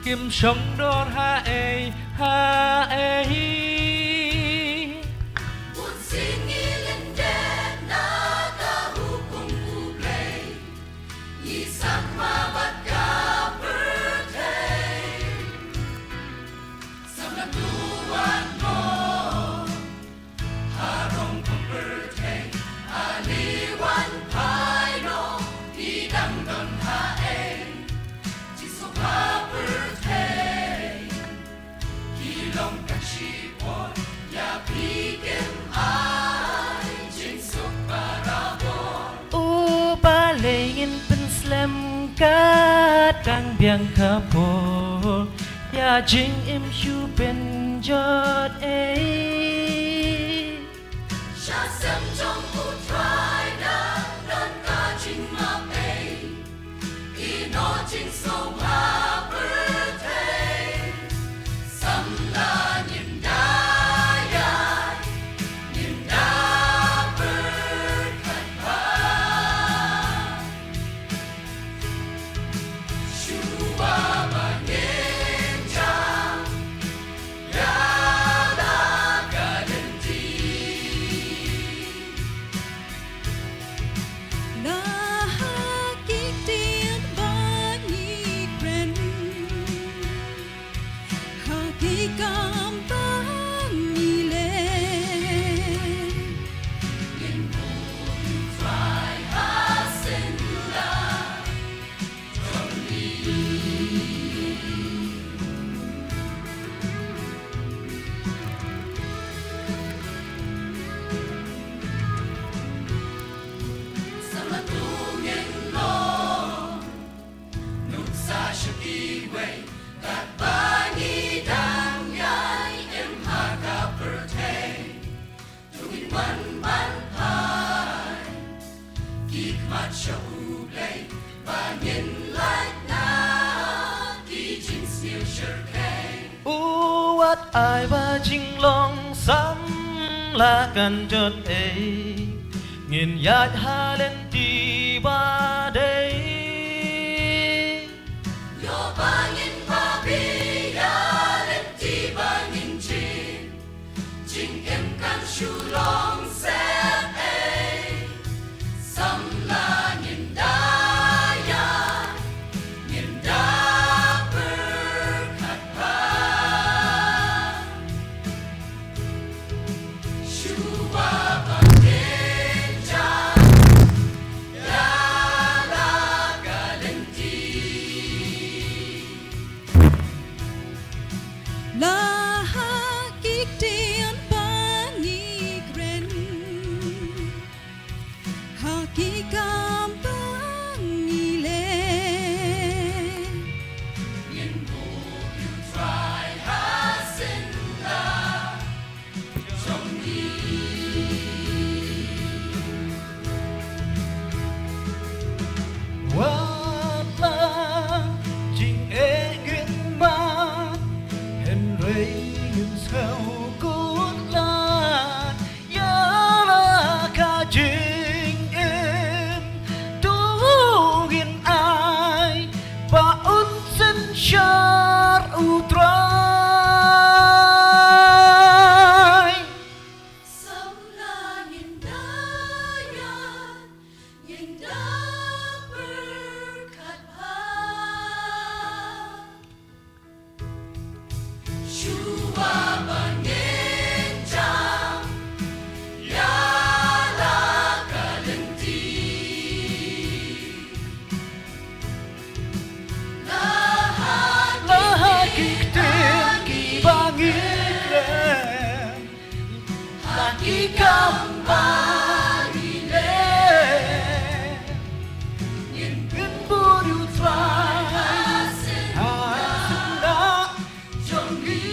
Kim sống đón ha ei Buồn xin nghi lên đen na ta hukum ublay Isak ma bat ka birthday Sa tuwan mo Harong ka birthday Aliwan pai no Di dang don ha ei Jisok ha birthday Kilong ka shipon Ya bikin ai Jinsok parabon Balingin penslam kadang biang kapol Ya jing im shu ben jot Sha sem trong u try na non ka jing ma ei Ino jing so ma birthday Sam la nim da yai Nim da berkat pa Shua ba nim jam Ya la ga den di Nakikitiyan ba ni Gren? Hakikam bang ilen? Try hasin la Sa matungin mo Nung sa shakiway Kat bani dang yay Em haka birthday Tungin man ban pai Gikmat siya ublay Banin like na Di jins niyo shirkay Uwat ai ba jing long sam la kan jot Nghìn yat ha lên đi ba đây Yo bangin babi ya Let di bangin jin Jing em kan shu long set ay Sam la nim da ya Nim da berkat pa Shua bangin jam Ya la galenti Nakikitiyan ba ni Gren? Hakikam bang ilen? Try hasin la Trong đi Wat la jing nguyện ba Henry nhưng sao cốt la Ya la ka jing em Tu gin ai Ba un sen shar utrai Sam la nhìn dayan Nhìn da berkat pa Shua bangin jam Ya la galenti Lahat Lahakik tinggi bangit rem Hakikam Ile Ingin buru try hasin Hasunda Jongi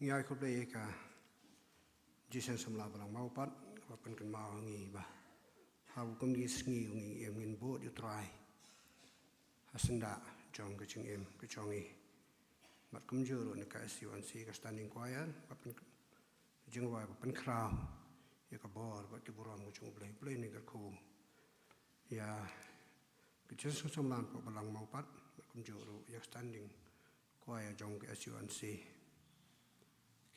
ngai ko play ka jisen samla balang mau pat papan kan mau ngi ba hau kum gi sngi ngi em ngin bo di try hasanda jong ka ching em ka chongi mat kum juro ne ka si1c ka standing choir papan jing wa papan kraw ya ka bor ba ki buram ko chung play ni ka ku ya ka jisen samla balang mau pat kum juro ya standing choir jong ka si1c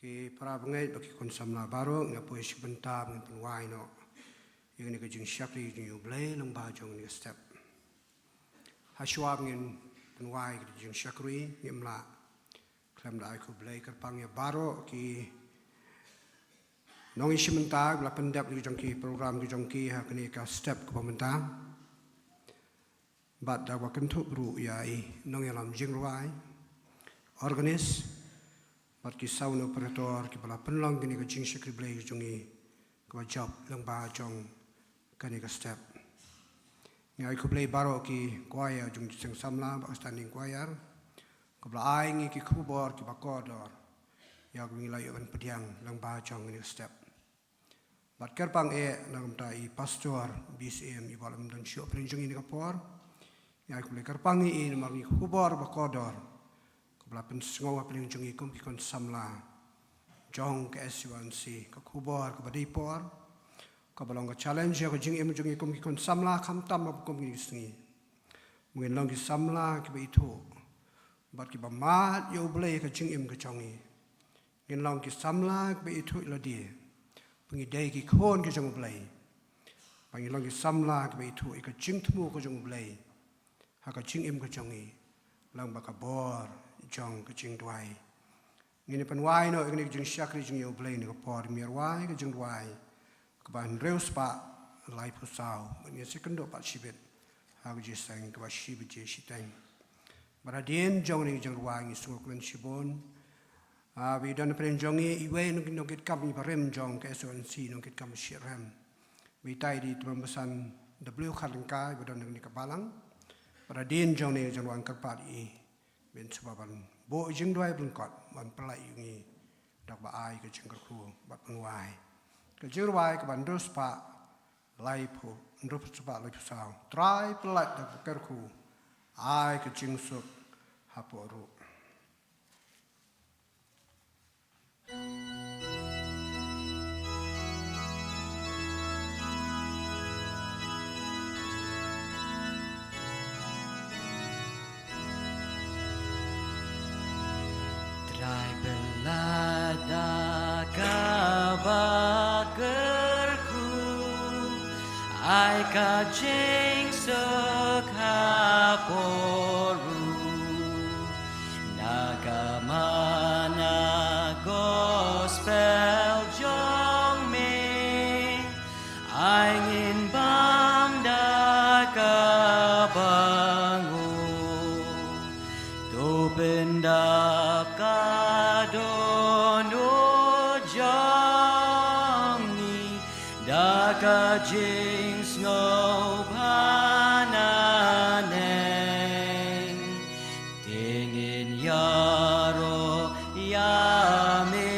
ki para bangai bagi konsamla baru ngapoy si bentar dengan penwai no yang ni kejing syakri jing blay lang bajong ni step haswab ngin penwai kejing syakri ngimla klam da aku blay kerpang ya baru ki nong isi bentar bela pendap ni jong ki program ki jong ki ha kini ka step ke pementang bat da wa kentuk bru ya nong yalam jing ruai organis Bat ki sauna operator ki bala penlang kini ka jing syakri blay jongi ka job lang ba jong kani ka step ngai ku blay baro ki choir jong sing samla ba standing choir ka bala ai ngi ki kubor ki bakodor ya ngi layo ban pediang lang ba jong ni step bat kerpang nagam ta I pastor BCM I balam dan syok penjong ini ka por ngai ku blay kerpang I margi kubor bakodor Belapen sengawa paling jungi kum kikon samla jong ke S1C ke kubor ke badipor ke balong ke challenge ke jing em jungi kum kikon samla kam tam ap kum ki sngi mungkin long ki samla ke itu bat ki bamat yo blay ke jing em ke jongi ngin long ki samla ke itu la die pengi dai ki kon ke jong blay pengi long ki samla ke itu ke jing tmu ke jong blay ha ke jing em ke jongi lang ba ka bor jong ke jing dwai ngini penwai no ngini jing syakri jing yo blay ni ko por mirwai ke jing dwai ke ban reus pa lai pusau mengin sekendo pat sibet aku jeseng ke basi beje siteng baradien jong ni jong wangi sungu klen sibon we dan pen jongi iwe nongkit kam ni parem jong ke SONC nongkit kam shirem we tai di pembesan W khalengka we dan ni kapalang baradien jong ni jong wang kerpat i ben sebaban bo jing doi blengkot man pelai ngi dak ba ai ke jing kerku bat penwai ke jing wai ke bandus pa lai phu ndrup sepa lai pusau try pelai dak kerku ai ke jing suk haporu Trai belada kabakerku ai ka jing sok haporu nagamana gospel jong me ai ngin bang da kabangu to benda kadono jangi daga jings ngopananeng tingin yaro yamejuna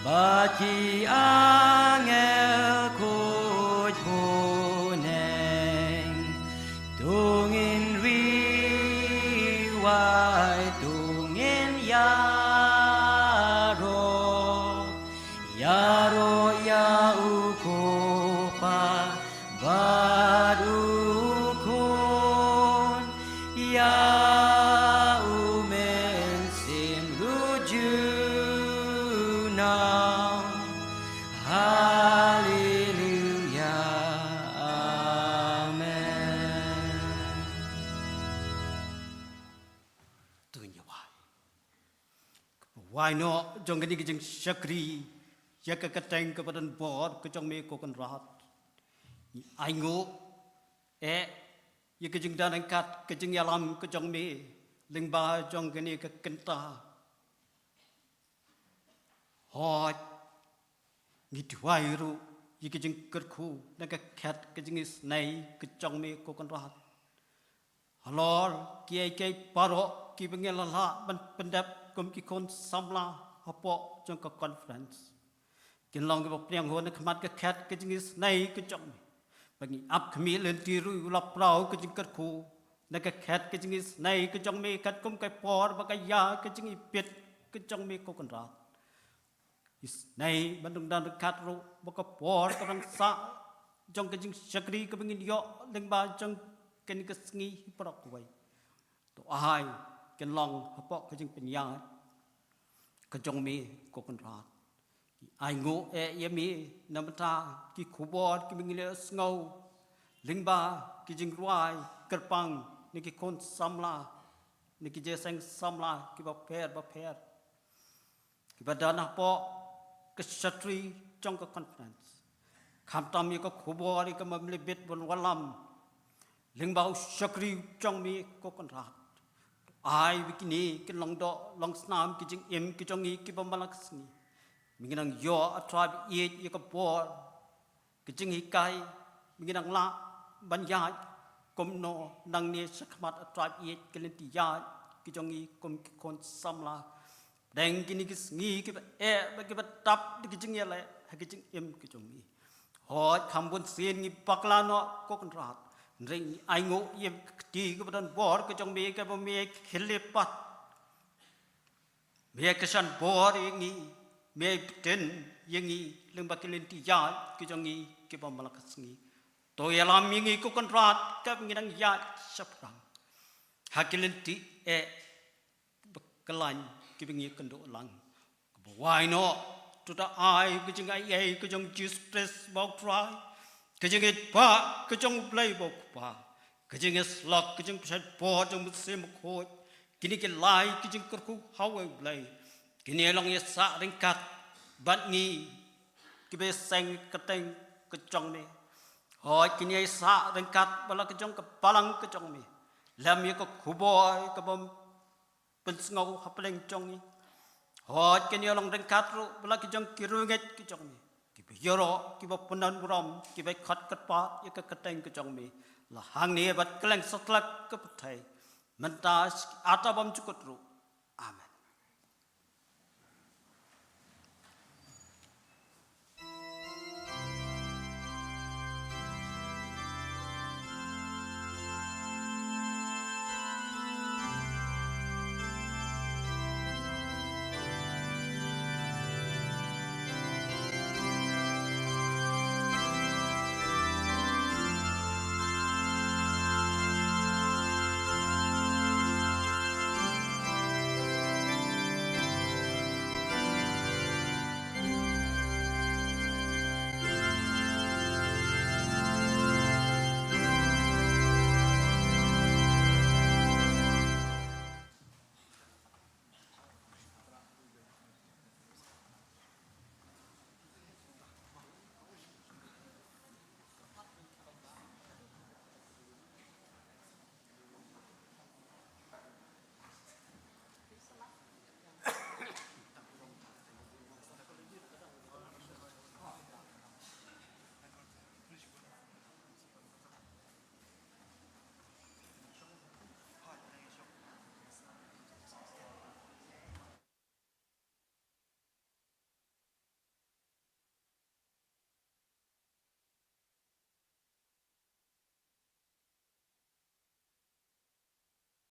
baki angel kut puneng tungin riwai tungin yaro ya ukopa badukun ya umen sim rujuna hallelujah amen Why no jong gani jeng syakri ya ka kateng ka badan bor ka jong me ko kan rat ai ngo ya ka jeng dan kat ka jeng yalam ka jong me ling ba jong gani ka kenta hot ni tuai ru ya ka jeng kerku na ka khat ka jeng is nai ka jong me ko kan rat halor kiai paro ki bengela ban pendap kum ki kon samla hapo jong ka conference kin long ka priang hon ka mat ka khat ka jingis nai ka jong bangi ap khmi len ti ru lap prau ka jing kat khu na ka khat ka jingis nai ka jong me kat kum ka por ba ka ya ka jing i pet ka jong me ko kan ra is nai ban dong dan khat ru ba ka por ka rang sa jong ka jing sakri ka bangin yo leng ba jong ken ka sngi prok wai to ai ken long hapo ka jing penya ka jong me ko kan ra ai ngo ye mi namta ki khubor ki mingile sngo lingba ki jing ruai kerpang ni ki kon samla ni ki jeseng samla ki ba pher ki badana po ka satri jong ka conference kham tam ye ka khubor ka mamle bet bon walam lingba sakri jong me ko kan ra ai bikini ki long do long snam ki jing em ki jong ki ba malak sni minginang yo a tribe ye ye ka por ki jing hi kai minginang la ban ya kom no nang ne sakmat a tribe ye ki len ti ya ki jong kom ki kon samla deng ki ni ki sngi ki ba ba ki ba tap ki jing ye le ha ki jing em ki jong hot kham bun sin ni pakla no ko kan rat ring ai ngo ye ti ka ban bor ka jong me ka ba me khile pat me ka san bor ngi me ten yengi leng ba kilen ti ya ki jong ngi ki ba malak sngi to ya lam ngi ko kan rat ka ngi nang ya saprang hakilen ti kalan ki ngi kan do lang why no to the ai ki jing ai ye ki jong just press bok try ki jing it pa ki jong play bok pa ki jing is lock ki jing pset po jong sim ko kini ki lai ki jing ku how I play kini long ye sa ring kat bat ngi ki kibe seng keteng kejong me hoi kini ai sa rengkat bala kejong kepalang kejong me lam ye ko kuboy ke bom pensngau hapeleng jong ni hoi kini long rengkat ru bala kejong kirunget kejong me kibe yoro kibe penan buram kibe khat ketpa ye ke keteng kejong me la hang ni bat keleng setlak ke petai mentas ata bom cukut ru